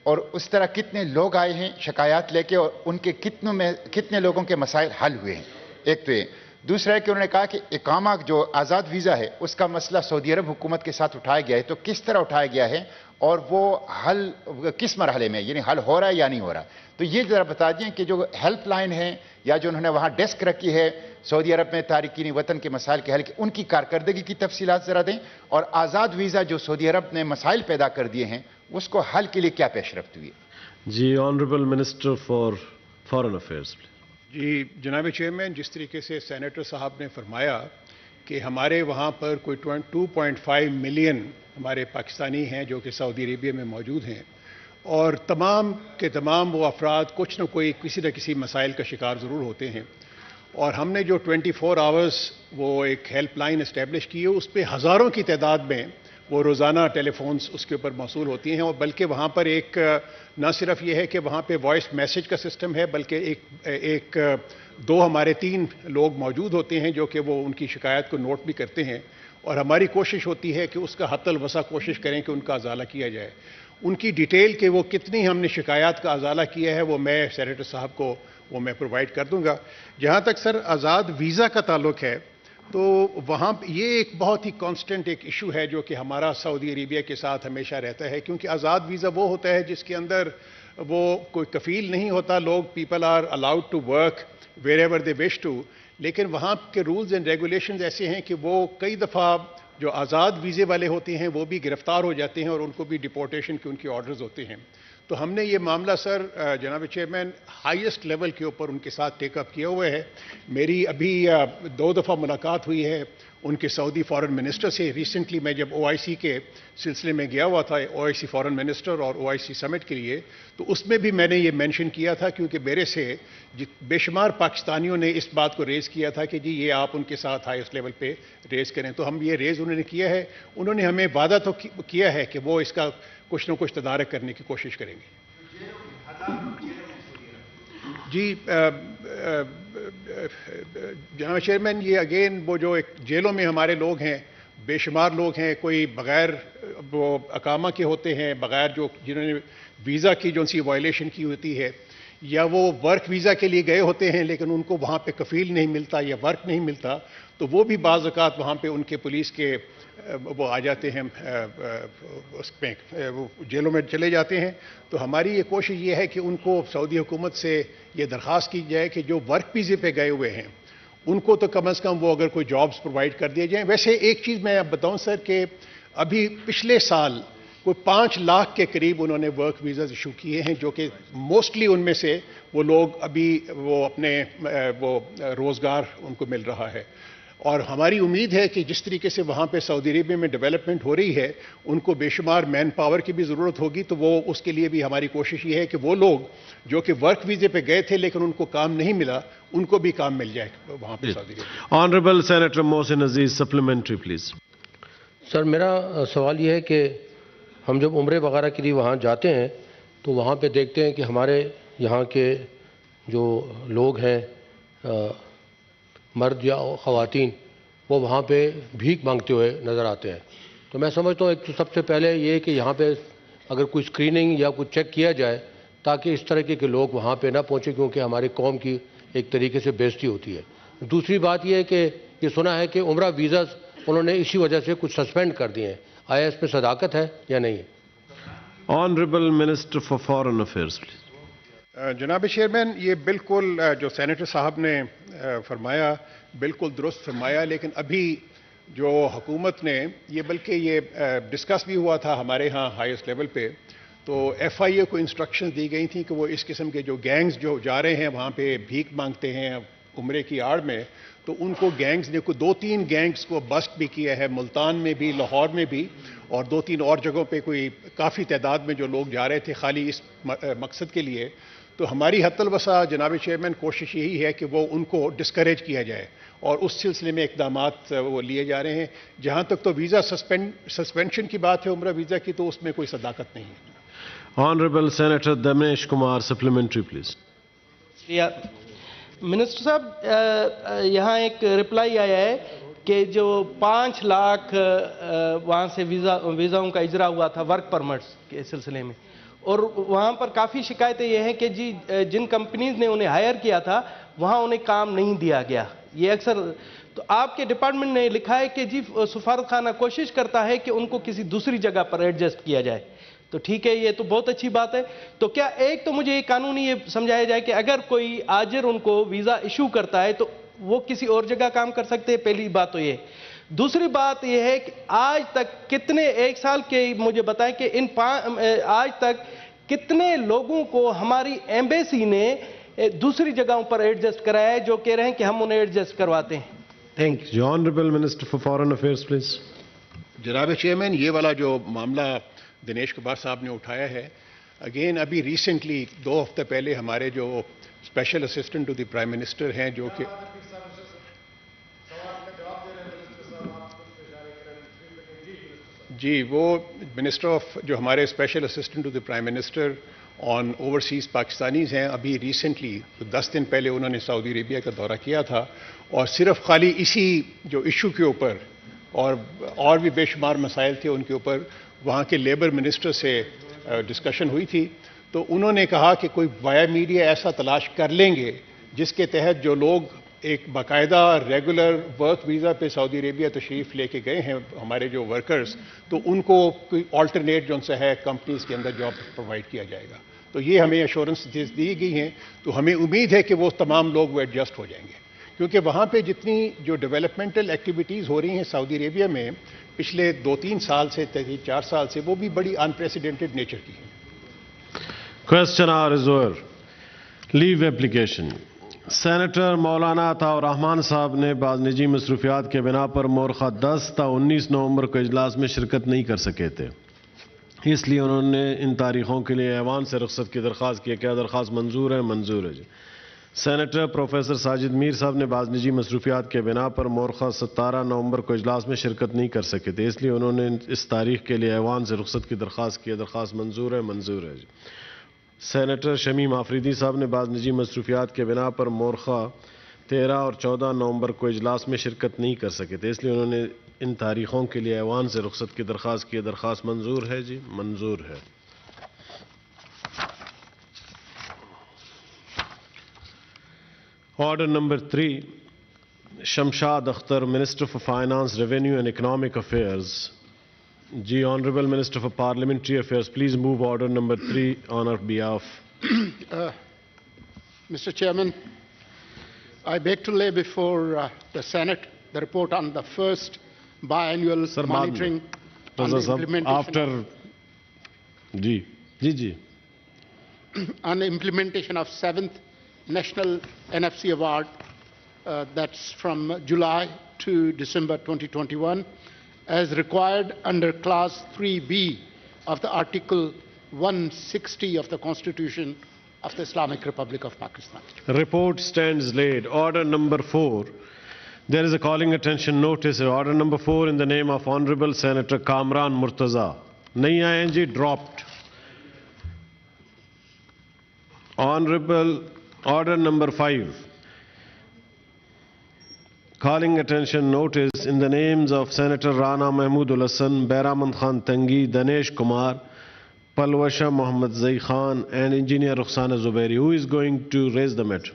اور اس طرح کتنے لوگ آئے ہیں شکایات لے کے، اور ان کے کتنے لوگوں کے مسائل حل ہوئے ہیں۔ ایک تو یہ۔ دوسرا ہے کہ انہوں نے کہا کہ اقامہ جو آزاد ویزا ہے اس کا مسئلہ سعودی عرب حکومت کے ساتھ اٹھایا گیا ہے، تو کس طرح اٹھایا گیا ہے اور وہ حل کس مرحلے میں، یعنی حل ہو رہا ہے یا نہیں ہو رہا؟ تو یہ ذرا بتا دیں کہ جو ہیلپ لائن ہے یا جو انہوں نے وہاں ڈیسک رکھی ہے سعودی عرب میں تارکین وطن کے مسائل کے حل کی، ان کی کارکردگی کی تفصیلات ذرا دیں، اور آزاد ویزا جو سعودی عرب نے مسائل پیدا کر دیے ہیں اس کو حل کے لیے کیا پیش رفت ہوئی ہے؟ جی honourable minister for foreign affairs. جی جناب چیئرمین، جس طریقے سے سینیٹر صاحب نے فرمایا کہ ہمارے وہاں پر کوئی 2.5 ملین ہمارے پاکستانی ہیں جو کہ سعودی عربیہ میں موجود ہیں، اور تمام کے تمام وہ افراد کچھ نہ کسی نہ کسی مسائل کا شکار ضرور ہوتے ہیں، اور ہم نے جو 24 آورز وہ ایک ہیلپ لائن اسٹیبلش کی ہے، اس پہ ہزاروں کی تعداد میں وہ روزانہ ٹیلی فونز اس کے اوپر موصول ہوتی ہیں، اور بلکہ وہاں پر ایک نہ صرف یہ ہے کہ وہاں پہ وائس میسج کا سسٹم ہے، بلکہ ایک دو ہمارے 3 لوگ موجود ہوتے ہیں جو کہ وہ ان کی شکایت کو نوٹ بھی کرتے ہیں، اور ہماری کوشش ہوتی ہے کہ اس کا حتی الوسع کوشش کریں کہ ان کا ازالہ کیا جائے۔ ان کی ڈیٹیل کہ وہ کتنی ہم نے شکایات کا ازالہ کیا ہے وہ میں سینیٹر صاحب کو وہ میں پرووائڈ کر دوں گا۔ جہاں تک سر آزاد ویزا کا تعلق ہے تو وہاں یہ ایک بہت ہی کانسٹنٹ ایک ایشو ہے جو کہ ہمارا سعودی عربیہ کے ساتھ ہمیشہ رہتا ہے، کیونکہ آزاد ویزا وہ ہوتا ہے جس کے اندر وہ کوئی کفیل نہیں ہوتا، لوگ people are allowed to work wherever they wish to, لیکن وہاں کے رولز اینڈ ریگولیشنز ایسے ہیں کہ وہ کئی دفعہ جو آزاد ویزے والے ہوتے ہیں وہ بھی گرفتار ہو جاتے ہیں اور ان کو بھی ڈپورٹیشن کے ان کے آرڈرز ہوتے ہیں۔ تو ہم نے یہ معاملہ سر جناب چیئرمین ہائیسٹ لیول کے اوپر ان کے ساتھ ٹیک اپ کیا ہوا ہے۔ میری ابھی 2 دفعہ ملاقات ہوئی ہے ان کے سعودی فارن منسٹر سے۔ ریسنٹلی میں جب OIC کے سلسلے میں گیا ہوا تھا، OIC فارن منسٹر اور OIC سمٹ کے لیے، تو اس میں بھی میں نے یہ مینشن کیا تھا، کیونکہ میرے سے بے شمار پاکستانیوں نے اس بات کو ریز کیا تھا کہ جی یہ آپ ان کے ساتھ ہائیسٹ لیول پہ ریز کریں، تو ہم یہ ریز انہوں نے کیا ہے۔ انہوں نے ہمیں وعدہ تو کیا ہے کہ وہ اس کا کچھ نہ کچھ تدارک کرنے کی کوشش کریں گے۔ جی جناب چیئرمین، یہ اگین وہ جو ایک جیلوں میں ہمارے لوگ ہیں، بے شمار لوگ ہیں، کوئی بغیر وہ اقامہ کے ہوتے ہیں، بغیر جنہوں نے ویزا کی جو سی وائلیشن کی ہوتی ہے، یا وہ ورک ویزا کے لیے گئے ہوتے ہیں لیکن ان کو وہاں پہ کفیل نہیں ملتا یا ورک نہیں ملتا، تو وہ بھی بعض اوقات وہاں پہ ان کے پولیس کے وہ آ جاتے ہیں، اس پہ وہ جیلوں میں چلے جاتے ہیں۔ تو ہماری یہ کوشش یہ ہے کہ ان کو سعودی حکومت سے یہ درخواست کی جائے کہ جو ورک ویزے پہ گئے ہوئے ہیں ان کو تو کم از کم وہ اگر کوئی جابز پرووائڈ کر دیے جائیں۔ ویسے ایک چیز میں آپ بتاؤں سر کہ ابھی پچھلے سال کوئی 5 لاکھ کے قریب انہوں نے ورک ویزاز ایشو کیے ہیں، جو کہ موسٹلی ان میں سے وہ لوگ ابھی وہ اپنے وہ روزگار ان کو مل رہا ہے، اور ہماری امید ہے کہ جس طریقے سے وہاں پہ سعودی عربیہ میں ڈیولپمنٹ ہو رہی ہے ان کو بے شمار مین پاور کی بھی ضرورت ہوگی، تو وہ اس کے لیے بھی ہماری کوشش یہ ہے کہ وہ لوگ جو کہ ورک ویزے پہ گئے تھے لیکن ان کو کام نہیں ملا ان کو بھی کام مل جائے وہاں پہ Saudi Arabia. Honourable senator Mohsin Aziz supplementary please. Sir میرا سوال یہ ہے کہ ہم جب عمرے وغیرہ کے لیے وہاں جاتے ہیں تو وہاں پہ دیکھتے ہیں کہ ہمارے یہاں کے جو لوگ ہیں مرد یا خواتین وہ وہاں پہ بھیک مانگتے ہوئے نظر آتے ہیں، تو میں سمجھتا ہوں ایک تو سب سے پہلے یہ کہ یہاں پہ اگر کوئی اسکریننگ یا کوئی چیک کیا جائے تاکہ اس طرح کے لوگ وہاں پہ نہ پہنچے، کیونکہ ہماری قوم کی ایک طریقے سے بےزتی ہوتی ہے۔ دوسری بات یہ ہے کہ یہ سنا ہے کہ عمرہ ویزاز انہوں نے اسی وجہ سے کچھ سسپینڈ کر دیے ہیں، آیا اس پہ صداقت ہے یا نہیں؟ Honourable minister for foreign affairs please. جناب چیئرمین، یہ بالکل جو سینیٹر صاحب نے فرمایا بالکل درست فرمایا، لیکن ابھی جو حکومت نے یہ بلکہ یہ ڈسکس بھی ہوا تھا ہمارے ہاں ہائیسٹ لیول پہ، تو FIA کو انسٹرکشن دی گئی تھیں کہ وہ اس قسم کے جو گینگز جو جا رہے ہیں وہاں پہ بھیک مانگتے ہیں عمرے کی آڑ میں، تو ان کو گینگز نے 2-3 گینگز کو بسٹ بھی کیا ہے، ملتان میں بھی، لاہور میں بھی، اور 2-3 اور جگہوں پہ کوئی کافی تعداد میں جو لوگ جا رہے تھے خالی اس مقصد کے لیے۔ تو ہماری حتی الوسع جناب چیئرمین کوشش یہی ہے کہ وہ ان کو ڈسکریج کیا جائے اور اس سلسلے میں اقدامات وہ لیے جا رہے ہیں۔ جہاں تک تو ویزا سسپینشن کی بات ہے عمرہ ویزا کی، تو اس میں کوئی صداقت نہیں ہے۔ Honourable senator Danesh Kumar supplementary please. Minister صاحب، یہاں ایک رپلائی آیا ہے کہ جو 5 لاکھ وہاں سے ویزاؤں کا اجرا ہوا تھا ورک پرمٹس کے سلسلے میں، اور وہاں پر کافی شکایتیں یہ ہیں کہ جی جن کمپنیز نے انہیں ہائر کیا تھا وہاں انہیں کام نہیں دیا گیا، یہ اکثر تو آپ کے ڈپارٹمنٹ نے لکھا ہے کہ جی سفارت خانہ کوشش کرتا ہے کہ ان کو کسی دوسری جگہ پر ایڈجسٹ کیا جائے. تو ٹھیک ہے، یہ تو بہت اچھی بات ہے. تو کیا ایک تو مجھے یہ قانونی یہ سمجھایا جائے کہ اگر کوئی آجر ان کو ویزا ایشو کرتا ہے تو وہ کسی اور جگہ کام کر سکتے ہیں؟ پہلی بات تو یہ. دوسری بات یہ ہے کہ آج تک کتنے، ایک سال کے مجھے بتائیں کہ آج تک کتنے لوگوں کو ہماری ایمبیسی نے دوسری جگہوں پر ایڈجسٹ کرایا ہے جو کہہ رہے ہیں کہ ہم انہیں ایڈجسٹ کرواتے ہیں. Thank you. Honourable minister for foreign affairs please. جناب چیئرمین، یہ والا جو معاملہ دنیش کمار صاحب نے اٹھایا ہے، اگین ابھی ریسنٹلی 2 ہفتے پہلے ہمارے جو special assistant to the prime minister ہیں جو کہ جی وہ منسٹر آف جو ہمارے special assistant to the prime minister on overseas Pakistanis ہیں، ابھی ریسنٹلی 10 دن پہلے انہوں نے سعودی عربیہ کا دورہ کیا تھا اور صرف خالی اسی جو ایشو کے اوپر اور بھی بے شمار مسائل تھے ان کے اوپر وہاں کے لیبر منسٹر سے ڈسکشن ہوئی تھی. تو انہوں نے کہا کہ کوئی وایا میڈیا ایسا تلاش کر لیں گے جس کے تحت جو لوگ ایک باقاعدہ ریگولر ورک ویزا پہ سعودی عربیہ تشریف لے کے گئے ہیں ہمارے جو ورکرز، تو ان کو کوئی آلٹرنیٹ جو سے ہے کمپنیز کے اندر جاب پرووائڈ کیا جائے گا. تو یہ ہمیں ایشورنس دی گئی ہیں. تو ہمیں امید ہے کہ وہ تمام لوگ وہ ایڈجسٹ ہو جائیں گے، کیونکہ وہاں پہ جتنی جو ڈیولپمنٹل ایکٹیویٹیز ہو رہی ہیں سعودی عربیہ میں پچھلے 2-3 سال سے 4 سال سے، وہ بھی بڑی انپریسیڈنٹڈ نیچر کی ہیں. Question hour is over. Leave application. Senator مولانا عطا الرحمان صاحب نے بعض نجی مصروفیات کے بنا پر مورخہ 10 تا 19 نومبر کو اجلاس میں شرکت نہیں کر سکے تھے، اس لیے انہوں نے ان تاریخوں کے لیے ایوان سے رخصت کی درخواست کی. کیا درخواست منظور ہے؟ منظور ہے جی. سینیٹر پروفیسر ساجد میر صاحب نے بعض نجی مصروفیات کے بنا پر مورخہ 17 نومبر کو اجلاس میں شرکت نہیں کر سکے تھے، اس لیے انہوں نے اس تاریخ کے لیے ایوان سے رخصت کی درخواست کی. درخواست منظور ہے؟ منظور ہے جی. سینیٹر شمیم آفریدی صاحب نے بعض نجی مصروفیات کے بنا پر مورخہ 13 اور 14 نومبر کو اجلاس میں شرکت نہیں کر سکے تھے، اس لیے انہوں نے ان تاریخوں کے لیے ایوان سے رخصت کی درخواست کی. درخواست منظور ہے جی. منظور ہے. Order number 3، Shamshad Akhtar, minister for finance, revenue and economic affairs. جی honourable minister for parliamentary affairs, please move order number 3 on our behalf. Mr. Chairman, I beg to lay before the Senate the report on the first biannual monitoring on the implementation on the implementation of 7th National NFC Award, that's from July to December 2021, as required under Clause 3B of the Article 160 of the Constitution of the Islamic Republic of Pakistan. Report stands laid. Order number 4. There is a calling attention notice. Order number 4 in the name of Honorable Senator Kamran Murtaza. Nahi aaye ji, dropped. Honorable Order number 5. Calling attention notice in the names of Senator Rana Mahmoodul Hassan, Behramand Khan Tangi, Danesh Kumar, Palwasha Muhammad Zai Khan, and Engineer Rukhsana Zubairi. Who is going to raise the matter?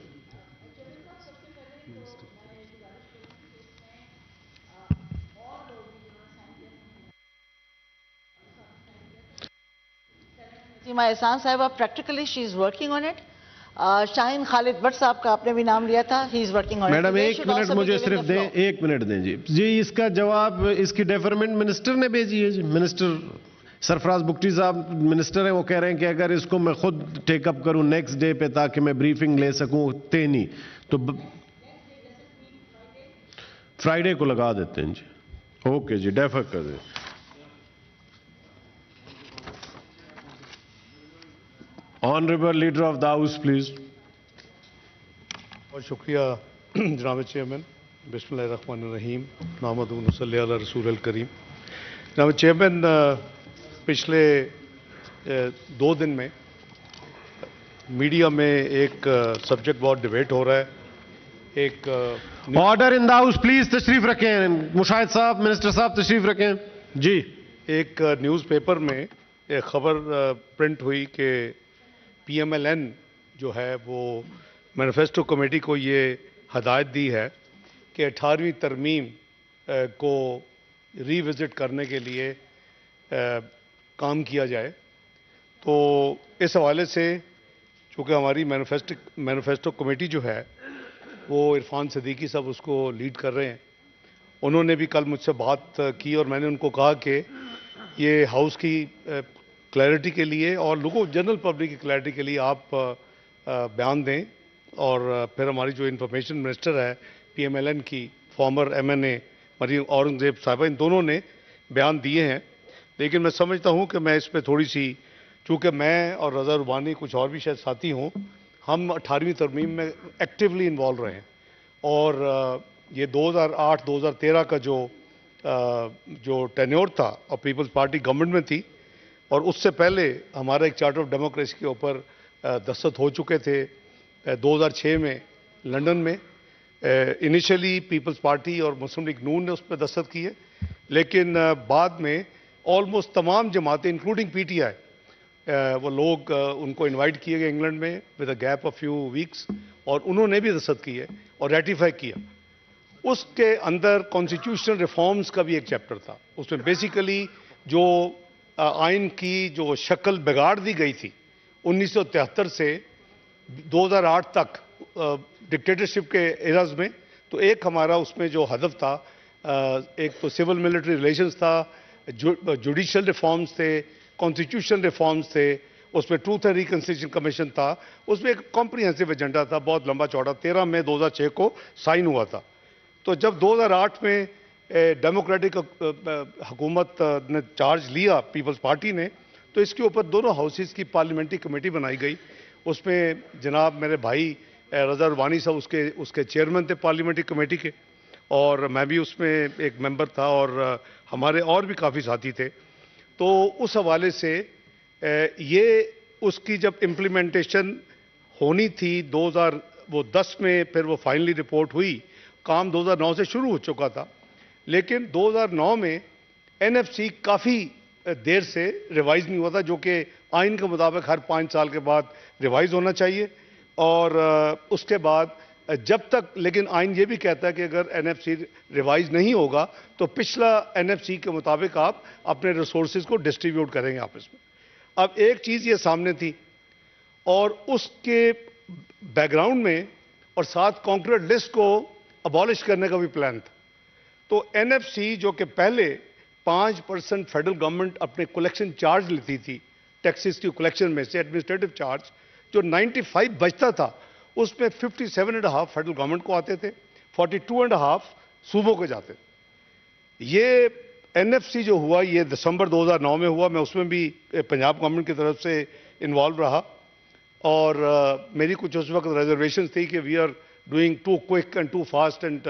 Seema Ehsan Sahiba, practically she is working on it. Shaheen Khalid but صاحب کا آپ نے بھی نام لیا تھا. ہی is working on. Madam ایک minute مجھے صرف دیں، 1 منٹ دیں جی. جی اس کا جواب اس کی ڈیفرمنٹ منسٹر نے بھیجی ہے جی. منسٹر سرفراز بگٹی صاحب منسٹر ہیں، وہ کہہ رہے ہیں کہ اگر اس کو میں خود ٹیک اپ کروں نیکسٹ ڈے پہ تاکہ میں بریفنگ لے سکوں تینی، تو فرائیڈے کو لگا دیتے ہیں جی. اوکے جی، ڈیفر کر دیں. Honourable leader of the house please. بہت شکریہ جناب چیئرمین. بسم اللہ الرحمن الرحیم. نحمدہ صلی علی رسول الکریم. جناب چیئرمین، پچھلے 2 دن میں میڈیا میں ایک سبجیکٹ بہت ڈیبیٹ ہو رہا ہے. ایک order in the house please, تشریف رکھیں. مشاہد صاحب، منسٹر صاحب تشریف رکھیں جی. ایک نیوز پیپر میں ایک خبر پرنٹ ہوئی کہ پی ایم ایل این جو ہے وہ مینیفیسٹو کمیٹی کو یہ ہدایت دی ہے کہ 18ویں ترمیم کو ریوزٹ کرنے کے لیے کام کیا جائے. تو اس حوالے سے چونکہ ہماری مینیفیسٹو کمیٹی جو ہے وہ عرفان صدیقی صاحب اس کو لیڈ کر رہے ہیں. انہوں نے بھی کل مجھ سے بات کی اور میں نے ان کو کہا کہ یہ ہاؤس کی کلیئرٹی کے لیے اور لوگوں جنرل پبلک کی کلیئرٹی کے لیے آپ بیان دیں. اور پھر ہماری جو انفارمیشن منسٹر ہے پی ایم ایل این کی فارمر ایم این اے مریم اورنگزیب صاحبہ، ان دونوں نے بیان دیے ہیں. لیکن میں سمجھتا ہوں کہ میں اس پہ تھوڑی سی، چونکہ میں اور رضا ربانی کچھ اور بھی شاید ساتھی ہوں، ہم 18ویں ترمیم میں ایکٹیولی انوالو رہے ہیں. اور یہ 2008-2013 کا جو ٹینیور تھا اور پیپلز پارٹی گورنمنٹ میں تھی، اور اس سے پہلے ہمارا ایک چارٹر آف ڈیموکریسی کے اوپر دستخط ہو چکے تھے 2006 میں لنڈن میں. انیشلی پیپلز پارٹی اور مسلم لیگ نون نے اس پہ دستخط کیے، لیکن بعد میں آلموسٹ تمام جماعتیں انکلوڈنگ پی ٹی آئی، وہ لوگ ان کو انوائٹ کیے گئے انگلینڈ میں with a gap of few weeks, اور انہوں نے بھی دستخط کیے اور ریٹیفائی کیا. اس کے اندر کانسٹیٹیوشنل ریفارمز کا بھی ایک چیپٹر تھا. اس میں بیسیکلی جو آئین کی جو شکل بگاڑ دی گئی تھی 1973 سے 2008 تک ڈکٹیٹرشپ کے ایراز میں، تو ایک ہمارا اس میں جو ہدف تھا، ایک تو سول ملٹری ریلیشنز تھا، جوڈیشل ریفارمز تھے، کانسٹیٹیوشنل ریفارمز تھے، اس میں ٹروتھ اینڈ ریکنسیلیشن کمیشن تھا، اس میں ایک کمپریہنسو ایجنڈا تھا بہت لمبا چوڑا. 13 مئی 2006 کو سائن ہوا تھا. تو جب 2008 میں ڈیموکریٹک حکومت نے چارج لیا پیپلز پارٹی نے، تو اس کے اوپر دونوں ہاؤسز کی پارلیمنٹری کمیٹی بنائی گئی. اس میں جناب میرے بھائی رضا ربانی صاحب اس کے چیئرمین تھے پارلیمنٹری کمیٹی کے، اور میں بھی اس میں ایک ممبر تھا، اور ہمارے اور بھی کافی ساتھی تھے. تو اس حوالے سے یہ اس کی جب امپلیمنٹیشن ہونی تھی 2010 میں، پھر وہ فائنلی رپورٹ ہوئی. کام 2009 سے شروع ہو چکا تھا، لیکن 2009 میں این ایف سی کافی دیر سے ریوائز نہیں ہوا تھا، جو کہ آئین کے مطابق ہر 5 سال کے بعد ریوائز ہونا چاہیے. اور اس کے بعد جب تک، لیکن آئین یہ بھی کہتا ہے کہ اگر این ایف سی ریوائز نہیں ہوگا تو پچھلا این ایف سی کے مطابق آپ اپنے ریسورسز کو ڈسٹریبیوٹ کریں گے آپس میں. اب ایک چیز یہ سامنے تھی، اور اس کے بیک گراؤنڈ میں اور ساتھ کانکریٹ لسٹ کو ابالش کرنے کا بھی پلان تھا. تو این ایف سی جو کہ پہلے 5% فیڈرل گورنمنٹ اپنے کلیکشن چارج لیتی تھی ٹیکسز کی کلیکشن میں سے، ایڈمنسٹریٹو چارج جو 95 بچتا تھا، اس میں 57.5 فیڈرل گورنمنٹ کو آتے تھے، 42.5 صوبوں کو جاتے تھے. یہ این ایف سی جو ہوا یہ دسمبر 2009 میں ہوا. میں اس میں بھی پنجاب گورنمنٹ کی طرف سے انوالو رہا، اور میری کچھ اس وقت ریزرویشنز تھی کہ we are doing too quick and too fast, and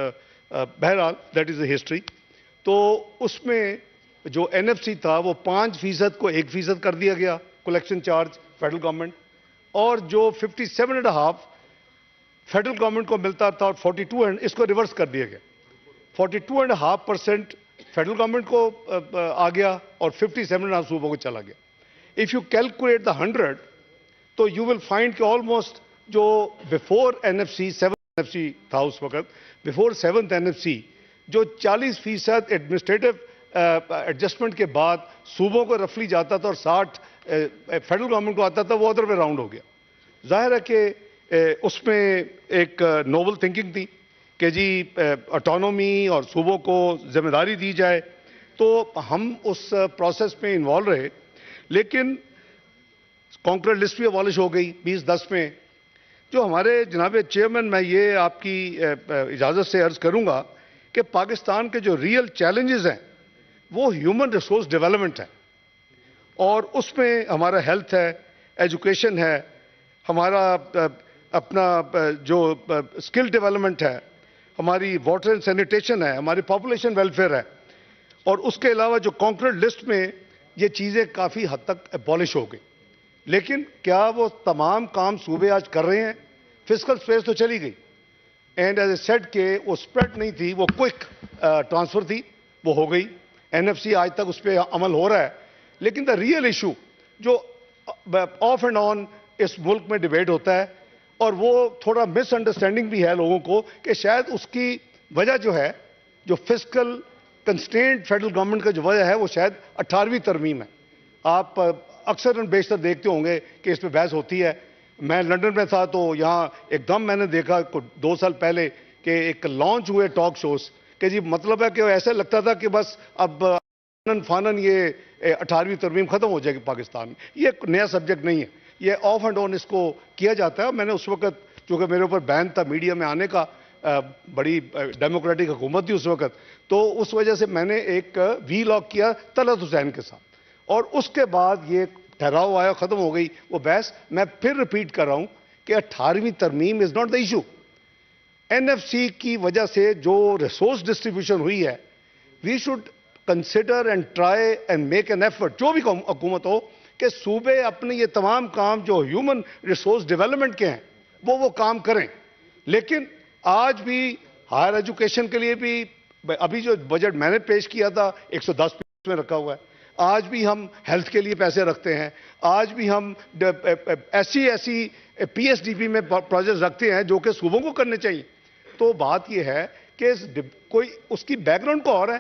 بہرحال دیٹ از اے ہسٹری. تو اس میں جو این ایف سی تھا وہ 5% کو 1% کر دیا گیا کلیکشن چارج فیڈرل گورنمنٹ، اور جو 57.5 فیڈرل گورنمنٹ کو ملتا تھا اور 42 اس کو ریورس کر دیا گیا. 42.5% فیڈرل گورنمنٹ کو آ گیا اور 57.5 صوبوں کو چلا گیا. اف یو کیلکولیٹ دا 100 تو یو ول فائنڈ کہ آلموسٹ جو before N F C 7 N F C تھا اس وقت، بفور 7th این ایف سی جو 40% ایڈمنسٹریٹو ایڈجسٹمنٹ کے بعد صوبوں کو رفلی جاتا تھا اور 60 فیڈرل گورنمنٹ کو آتا تھا، وہ ادر وے راؤنڈ ہو گیا. ظاہر ہے کہ اس میں ایک نوبل تھنکنگ تھی کہ جی آٹونومی اور صوبوں کو ذمہ داری دی جائے. تو ہم اس پروسیس میں انوالو رہے، لیکن کانکریٹ لسٹ بھی ابالش ہو گئی 2010 میں. جو ہمارے جناب چیئرمین، میں یہ آپ کی اجازت سے عرض کروں گا کہ پاکستان کے جو ریئل چیلنجز ہیں وہ ہیومن ریسورس ڈیولپمنٹ ہے، اور اس میں ہمارا ہیلتھ ہے، ایجوکیشن ہے، ہمارا اپنا جو اسکل ڈیولپمنٹ ہے، ہماری واٹر اینڈ سینیٹیشن ہے، ہماری پاپولیشن ویلفیئر ہے. اور اس کے علاوہ جو کانکریٹ لسٹ میں یہ چیزیں کافی حد تک ابالش ہو گئی. لیکن کیا وہ تمام کام صوبے آج کر رہے ہیں؟ فسکل سپیس تو چلی گئی، اینڈ ایز اے سیڈ کہ وہ اسپریڈ نہیں تھی، وہ کوئک ٹرانسفر تھی، وہ ہو گئی. این ایف سی آج تک اس پہ عمل ہو رہا ہے. لیکن دا ریئل ایشو جو آف اینڈ آن اس ملک میں ڈیبیٹ ہوتا ہے، اور وہ تھوڑا مس انڈرسٹینڈنگ بھی ہے لوگوں کو کہ شاید اس کی وجہ جو ہے جو فسکل کنسٹرینٹ فیڈرل گورنمنٹ کا جو وجہ ہے وہ شاید 18ویں ترمیم ہے. آپ اکثر بیشتر دیکھتے ہوں گے کہ اس پہ بحث ہوتی ہے. میں لنڈن میں تھا تو یہاں ایک دم میں نے دیکھا 2 سال پہلے کہ ایک لانچ ہوئے ٹاک شوز کہ جی مطلب ہے کہ ایسا لگتا تھا کہ بس اب فانن یہ 18ویں ترمیم ختم ہو جائے گی پاکستان میں. یہ ایک نیا سبجیکٹ نہیں ہے, یہ آف اینڈ آن اس کو کیا جاتا ہے. میں نے اس وقت چونکہ میرے اوپر بین تھا میڈیا میں آنے کا, بڑی ڈیموکریٹک حکومت تھی اس وقت, تو اس وجہ سے میں نے ایک وی لاگ کیا طلعت حسین کے ساتھ, اور اس کے بعد یہ ٹھہراؤ آیا, ختم ہو گئی وہ بحث. میں پھر ریپیٹ کر رہا ہوں کہ 18ویں ترمیم is not the issue. NFC کی وجہ سے جو ریسورس ڈسٹریبیوشن ہوئی ہے, we should consider and try and make an effort, جو بھی حکومت ہو, کہ صوبے اپنے یہ تمام کام جو ہیومن ریسورس ڈیولپمنٹ کے ہیں وہ کام کریں. لیکن آج بھی ہائر ایجوکیشن کے لیے بھی ابھی جو بجٹ میں نے پیش کیا تھا 110 میں رکھا ہوا ہے. آج بھی ہم ہیلتھ کے لیے پیسے رکھتے ہیں. آج بھی ہم ایسی PSDP میں پروجیکٹ رکھتے ہیں جو کہ صوبوں کو کرنے چاہیے. تو بات یہ ہے کہ کوئی اس کی بیک گراؤنڈ کو اور ہے,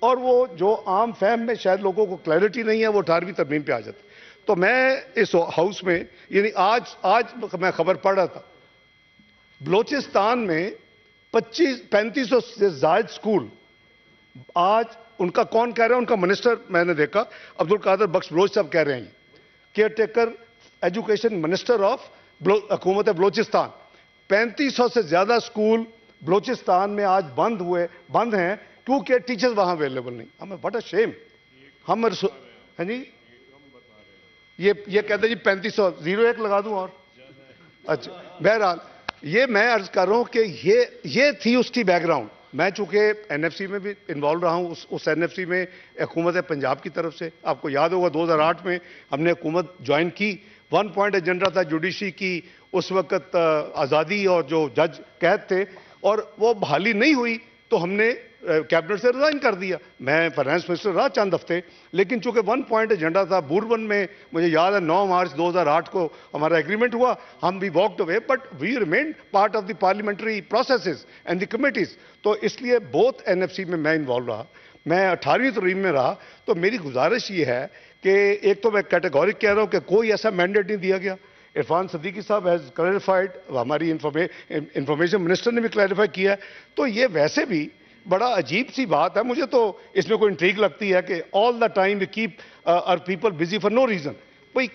اور وہ جو عام فہم میں شاید لوگوں کو کلیئرٹی نہیں ہے وہ 18ویں ترمیم پہ آ جاتا. تو میں اس ہاؤس میں یعنی آج میں خبر پڑھ رہا تھا, بلوچستان میں 3500 سے زائد سکول آج ان کا کون کہہ رہا ہے, ان کا منسٹر میں نے دیکھا عبدالقادر بخش بلوچ صاحب کہہ رہے ہیں, care taker education minister of حکومت بلوچستان. 3500 سے زیادہ سکول بلوچستان میں آج بند ہیں کیونکہ ٹیچرز وہاں اویلیبل نہیں. ہمیں بڑا شیم. ہم ہاں جی یہ کہتے ہیں جی 3500 01 لگا دوں اور اچھا. بہرحال یہ میں عرض کر رہا ہوں کہ یہ تھی اس کی بیک گراؤنڈ. میں چونکہ NFC میں بھی انوالو رہا ہوں, اس NFC میں حکومت پنجاب کی طرف سے, آپ کو یاد ہوگا 2008 میں ہم نے حکومت جوائن کی. 1 پوائنٹ ایجنڈا تھا جوڈیشری کی, اس وقت آزادی اور جو جج قید تھے, اور وہ بحالی نہیں ہوئی تو ہم نے کیبنٹ سے ریزائن کر دیا. میں فائنانس منسٹر رہا چند ہفتے, لیکن چونکہ 1 پوائنٹ ایجنڈا تھا, بوربن میں مجھے یاد ہے 9 مارچ 2008 کو ہمارا ایگریمنٹ ہوا, ہم بھی walked away, but we remained part of the parliamentary processes and the committees. تو اس لیے بوتھ NFC میں انوالو رہا, میں 18ویں ترمیم میں رہا. تو میری گزارش یہ ہے کہ ایک تو میں کیٹیگورک کہہ رہا ہوں کہ کوئی ایسا مینڈیٹ نہیں دیا گیا. عرفان صدیقی صاحب ہیز کلیریفائڈ, ہماری انفارمیشن منسٹر نے بھی کلیریفائی کیا ہے. تو یہ ویسے بھی بڑا عجیب سی بات ہے, مجھے تو اس میں کوئی انٹریگ لگتی ہے کہ all the time we keep our people busy for no reason. بھائی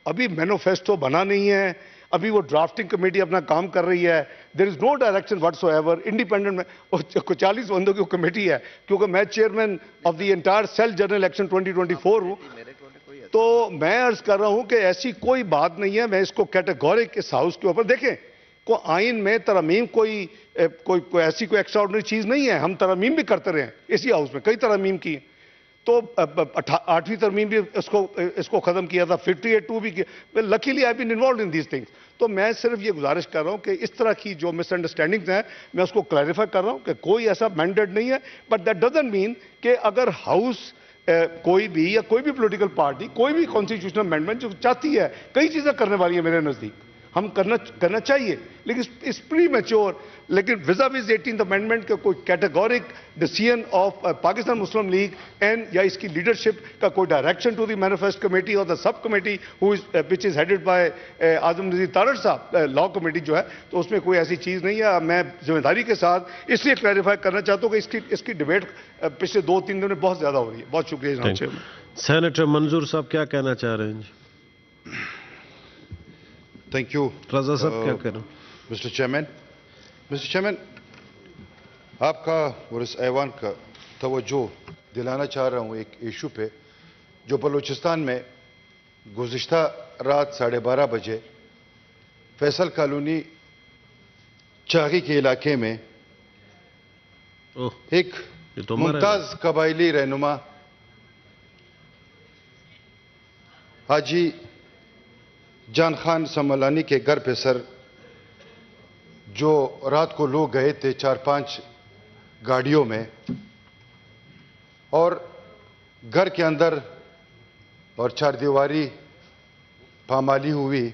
ابھی مینیفیسٹو بنا نہیں ہے, ابھی وہ ڈرافٹنگ کمیٹی اپنا کام کر رہی ہے, there is no direction whatsoever. Independent میں 40 بندوں کی کمیٹی ہے, کیونکہ میں chairman of the entire cell general election 2024 ہوں. تو میں عرض کر رہا ہوں کہ ایسی کوئی بات نہیں ہے. میں اس کو کیٹیگورک اس ہاؤس کے اوپر دیکھیں, کو آئین میں ترمیم کوئی ایسی کوئی ایکسٹرا آرڈنری چیز نہیں ہے. ہم ترمیم بھی کرتے رہے ہیں اسی ہاؤس میں, کئی ترمیم کی. تو 8ویں ترمیم بھی اس کو ختم کیا تھا, 58(2) بھی کیا. Luckily I been involved in these things. تو میں صرف یہ گزارش کر رہا ہوں کہ اس طرح کی جو مس انڈرسٹینڈنگز ہیں میں اس کو کلیریفائی کر رہا ہوں کہ کوئی ایسا مینڈیٹ نہیں ہے. بٹ دیٹ ڈزنٹ مین کہ اگر ہاؤس کوئی بھی یا کوئی بھی پولیٹیکل پارٹی کوئی بھی کانسٹیٹیوشنل امینڈمنٹ جو چاہتی ہے, کئی چیزیں کرنے والی ہیں میرے نزدیک, ہم کرنا چاہیے, لیکن اس پری میچور. لیکن ویزاویز 18th امینڈمنٹ کا کوئی categorical decision of Pakistan Muslim League and یا اس کی لیڈرشپ کا کوئی direction to the manifest committee اور the sub committee which is headed by Azam Nazir Tarar صاحب, لا کمیٹی جو ہے, تو اس میں کوئی ایسی چیز نہیں ہے. میں ذمہ داری کے ساتھ اس لیے کلیریفائی کرنا چاہتا ہوں کہ اس کی ڈبیٹ پچھلے 2-3 دنوں میں بہت زیادہ ہو رہی ہے. بہت شکریہ جناب. سینیٹر منظور صاحب کیا کہنا چاہ رہے ہیں؟ Thank you. رضا صاحب کیا کہہ رہے ہیں؟ مسٹر چیئرمین, آپ کا اور اس ایوان کا توجہ دلانا چاہ رہا ہوں ایک ایشو پہ جو بلوچستان میں گزشتہ رات 12:30 بجے فیصل کالونی چاغی کے علاقے میں ایک ممتاز قبائلی رہنما حاجی جان خان سملانی کے گھر پہ سر جو رات کو لوگ گئے تھے 4-5 گاڑیوں میں, اور گھر کے اندر اور 4 دیواری پامالی ہوئی.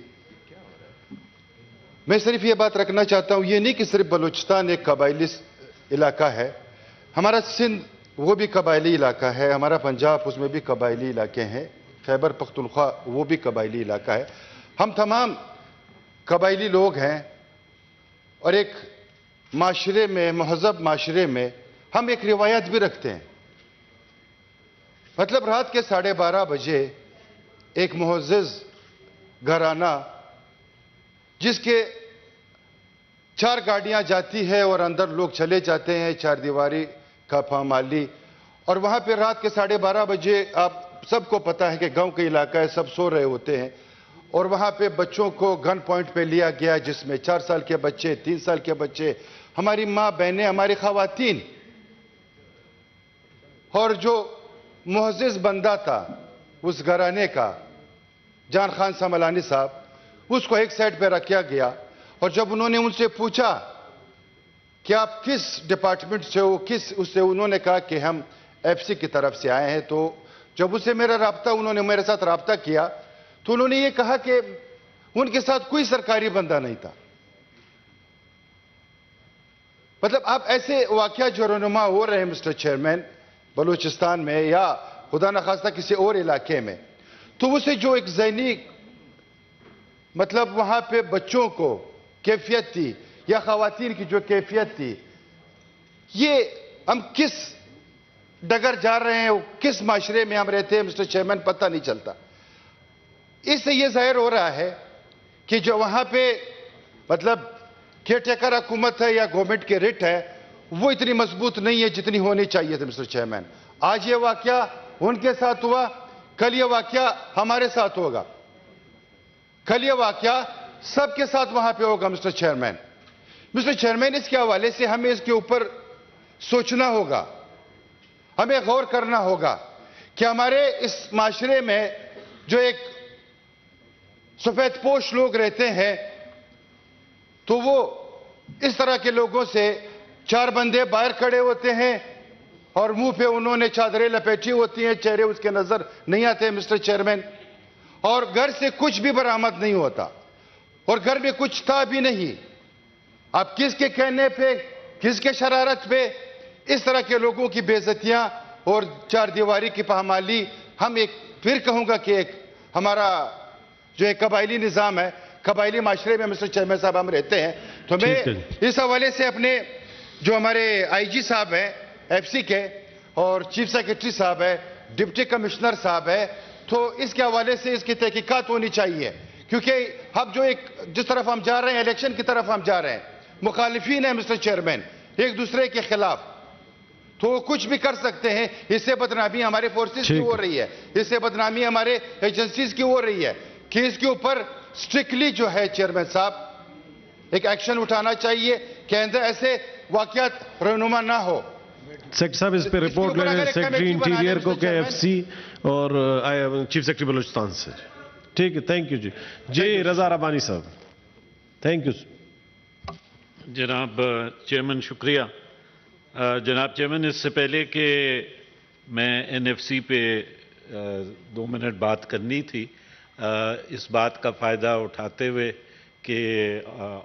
میں صرف یہ بات رکھنا چاہتا ہوں, یہ نہیں کہ صرف بلوچستان ایک قبائلی علاقہ ہے، ہمارا سندھ وہ بھی قبائلی علاقہ ہے، ہمارا پنجاب اس میں بھی قبائلی علاقے ہیں، خیبر پختونخوا وہ بھی قبائلی علاقہ ہے. ہم تمام قبائلی لوگ ہیں اور ایک معاشرے میں، مہذب معاشرے میں ہم ایک روایت بھی رکھتے ہیں. مطلب رات کے 12:30 بجے ایک معزز گھرانہ جس کے 4 گاڑیاں جاتی ہے اور اندر لوگ چلے جاتے ہیں، 4 دیواری کا پامالی، اور وہاں پہ رات کے 12:30 بجے آپ سب کو پتا ہے کہ گاؤں کا علاقہ ہے، سب سو رہے ہوتے ہیں، اور وہاں پہ بچوں کو گن پوائنٹ پہ لیا گیا، جس میں 4 سال کے بچے، 3 سال کے بچے، ہماری ماں بہنیں، ہماری خواتین. اور جو معزز بندہ تھا اس گھرانے کا، جان خان سملانی صاحب، اس کو ایک سائڈ پہ رکھا گیا، اور جب انہوں نے ان سے پوچھا کہ آپ کس ڈپارٹمنٹ سے ہو، اس سے انہوں نے کہا کہ ہم ایف سی کی طرف سے آئے ہیں. تو جب اسے میرا رابطہ، انہوں نے میرے ساتھ رابطہ کیا تو انہوں نے یہ کہا کہ ان کے ساتھ کوئی سرکاری بندہ نہیں تھا. مطلب آپ ایسے واقعہ جو رونما ہو رہے ہیں مسٹر چیئرمین بلوچستان میں یا خدا نخواستہ کسی اور علاقے میں، تو اسے جو ایک ذہنی مطلب وہاں پہ بچوں کو کیفیت تھی یا خواتین کی جو کیفیت تھی، یہ ہم کس ڈگر جا رہے ہیں، کس معاشرے میں ہم رہتے ہیں مسٹر چیئرمین پتہ نہیں چلتا. اس سے یہ ظاہر ہو رہا ہے کہ جو وہاں پہ مطلب کیئر ٹیکر حکومت ہے یا گورنمنٹ کے ریٹ ہے وہ اتنی مضبوط نہیں ہے جتنی ہونی چاہیے تھی مسٹر چیئرمین. آج یہ واقعہ ان کے ساتھ ہوا، کل یہ واقعہ ہمارے ساتھ ہوگا، کل یہ واقعہ سب کے ساتھ وہاں پہ ہوگا مسٹر چیئرمین. مسٹر چیئرمین اس کے حوالے سے ہمیں اس کے اوپر سوچنا ہوگا، ہمیں غور کرنا ہوگا کہ ہمارے اس معاشرے میں جو ایک سفید پوش لوگ رہتے ہیں تو وہ اس طرح کے لوگوں سے 4 بندے باہر کھڑے ہوتے ہیں اور منہ پہ انہوں نے چادریں لپیٹی ہوتی ہیں، چہرے اس کے نظر نہیں آتے مسٹر چیئرمین، اور گھر سے کچھ بھی برآمد نہیں ہوتا اور گھر میں کچھ تھا بھی نہیں. آپ کس کے کہنے پہ، کس کے شرارت پہ اس طرح کے لوگوں کی بے عزتیاں اور 4 دیواری کی پامالی. ہم ایک پھر کہوں گا کہ ایک ہمارا جو ایک قبائلی نظام ہے، قبائلی معاشرے میں مسٹر چیئرمین صاحب ہم رہتے ہیں. تو میں اس حوالے سے اپنے جو ہمارے آئی جی صاحب ہیں ایف سی کے اور چیف سیکرٹری صاحب ہے، ڈپٹی کمشنر صاحب ہے، تو اس کے حوالے سے اس کی تحقیقات ہونی چاہیے، کیونکہ اب جو ایک جس طرف ہم جا رہے ہیں، الیکشن کی طرف ہم جا رہے ہیں، مخالفین ہیں مسٹر چیئرمین ایک دوسرے کے خلاف، تو وہ کچھ بھی کر سکتے ہیں. اس سے بدنامی ہمارے فورسز کی ہو رہی ہے، اس سے بدنامی ہمارے ایجنسیز کی ہو رہی ہے کہ اس کے اوپر سٹرکٹلی جو ہے چیئرمین صاحب ایک ایکشن اٹھانا چاہیے کہ اندر ایسے واقعات رونما نہ ہو. سیکٹر صاحب اس پہ رپورٹ لے رہے ہیں سیکرٹری انٹیریئر کو کہ ایف سی اور چیف سیکرٹری بلوچستان سے. ٹھیک ہے، تھینک یو. جی رضا ربانی صاحب. تھینک یو جناب چیئرمین. شکریہ جناب چیئرمین. اس سے پہلے کہ میں این ایف سی پہ 2 منٹ بات کرنی تھی، اس بات کا فائدہ اٹھاتے ہوئے کہ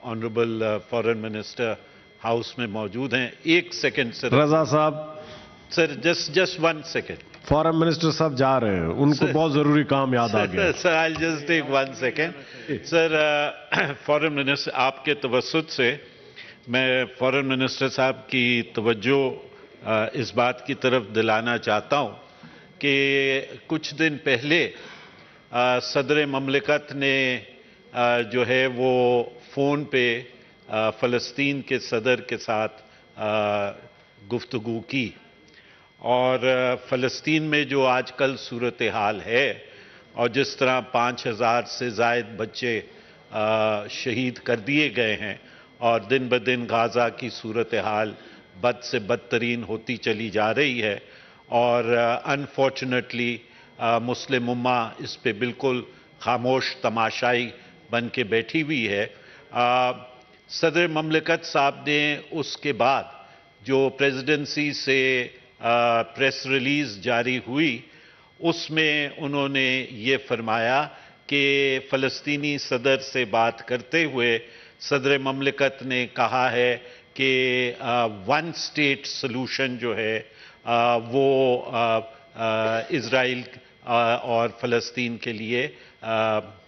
آنریبل فارن منسٹر ہاؤس میں موجود ہیں. 1 سیکنڈ سر. رضا صاحب سر جسٹ 1 سیکنڈ. فارن منسٹر صاحب جا رہے ہیں، ان کو بہت ضروری کام یاد آ گیا. Sir I just take 1 second. Sir foreign minister آپ کے توسط سے میں فارن منسٹر صاحب کی توجہ اس بات کی طرف دلانا چاہتا ہوں کہ کچھ دن پہلے صدر مملکت نے جو ہے وہ فون پہ فلسطین کے صدر کے ساتھ گفتگو کی، اور فلسطین میں جو آج کل صورتحال ہے اور جس طرح 5000 سے زائد بچے شہید کر دیے گئے ہیں اور دن بدن غازہ کی صورتحال بد سے بدترین ہوتی چلی جا رہی ہے، اور انفارچونیٹلی مسلم امہ اس پہ بالکل خاموش تماشائی بن کے بیٹھی ہوئی ہے. صدر مملکت صاحب نے اس کے بعد جو پریزیڈنسی سے پریس ریلیز جاری ہوئی اس میں انہوں نے یہ فرمایا کہ فلسطینی صدر سے بات کرتے ہوئے صدر مملکت نے کہا ہے کہ ون اسٹیٹ سلوشن جو ہے وہ اسرائیل اور فلسطین کے لیے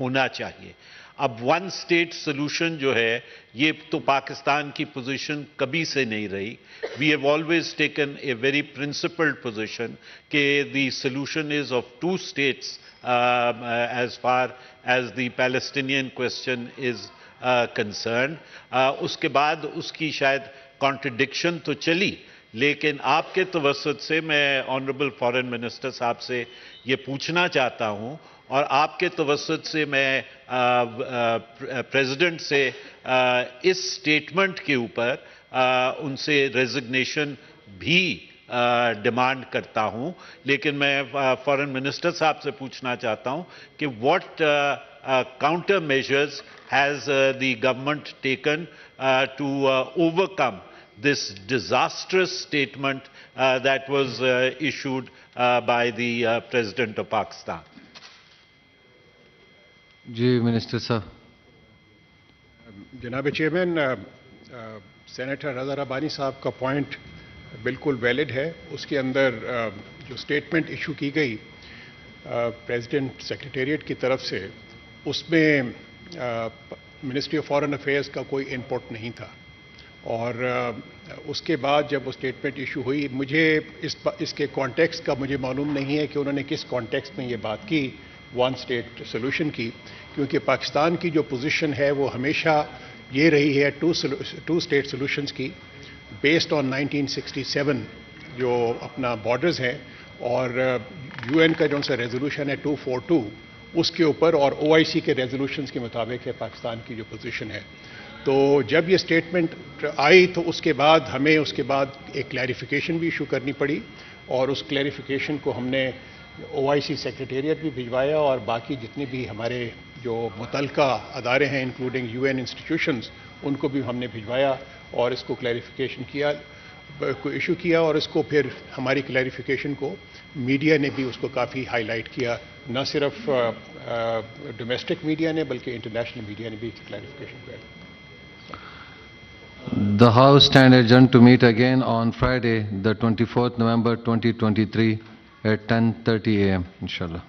ہونا چاہیے. اب ون اسٹیٹ سلوشن جو ہے یہ تو پاکستان کی پوزیشن کبھی سے نہیں رہی. We have always taken a very principled position کہ the solution is of two states as far as the Palestinian question is concerned. اس کے بعد اس کی شاید کانٹرڈکشن تو چلی، لیکن آپ کے توسط سے میں آنریبل فارن منسٹر صاحب سے یہ پوچھنا چاہتا ہوں، اور آپ کے توسط سے میں پریزیڈنٹ سے اس سٹیٹمنٹ کے اوپر ان سے ریزگنیشن بھی ڈیمانڈ کرتا ہوں. لیکن میں فارن منسٹر صاحب سے پوچھنا چاہتا ہوں کہ what counter measures has the government taken to overcome this disastrous statement that was issued by the President of Pakistan? جی منسٹر صاحب. جناب چیئرمین، سینیٹر رضا ربانی صاحب کا پوائنٹ بالکل ویلڈ ہے. اس کے اندر جو اسٹیٹمنٹ ایشو کی گئی پریزیڈنٹ سیکریٹریٹ کی طرف سے، اس میں منسٹری آف فارن افیئرس کا کوئی انپٹ نہیں تھا. اور اس کے بعد جب وہ اسٹیٹمنٹ ایشو ہوئی، مجھے اس کے کانٹیکسٹ کا مجھے معلوم نہیں ہے کہ انہوں نے کس کانٹیکسٹ میں یہ بات کی ون اسٹیٹ سولوشن کی، کیونکہ پاکستان کی جو پوزیشن ہے وہ ہمیشہ یہ رہی ہے ٹو اسٹیٹ سولوشنز کی، بیسڈ آن 1967 جو اپنا بارڈرز ہیں، اور یو این کا جو سا ریزولوشن ہے 242 اس کے اوپر، اور او آئی سی کے ریزولوشنز کے مطابق ہے پاکستان کی جو پوزیشن ہے. تو جب یہ اسٹیٹمنٹ آئی تو اس کے بعد ہمیں ایک کلیریفیکیشن بھی ایشو کرنی پڑی، اور اس کلیریفیکیشن کو ہم نے او آئی سی سیکریٹریٹ بھی بھجوایا، اور باقی جتنے بھی ہمارے جو متعلقہ ادارے ہیں انکلوڈنگ یو این انسٹیٹیوشنز ان کو بھی ہم نے بھجوایا، اور اس کو کلیریفیکیشن کو ایشو کیا، اور اس کو پھر ہماری کلیریفیکیشن کو میڈیا نے بھی اس کو کافی ہائی لائٹ کیا. نہ صرف ڈومیسٹک میڈیا نے بلکہ انٹرنیشنل میڈیا نے بھی کلیریفیکیشن کیا. The House stand adjourned to meet again on Friday, the 24th November 2023 at 10:30 a.m. Inshallah.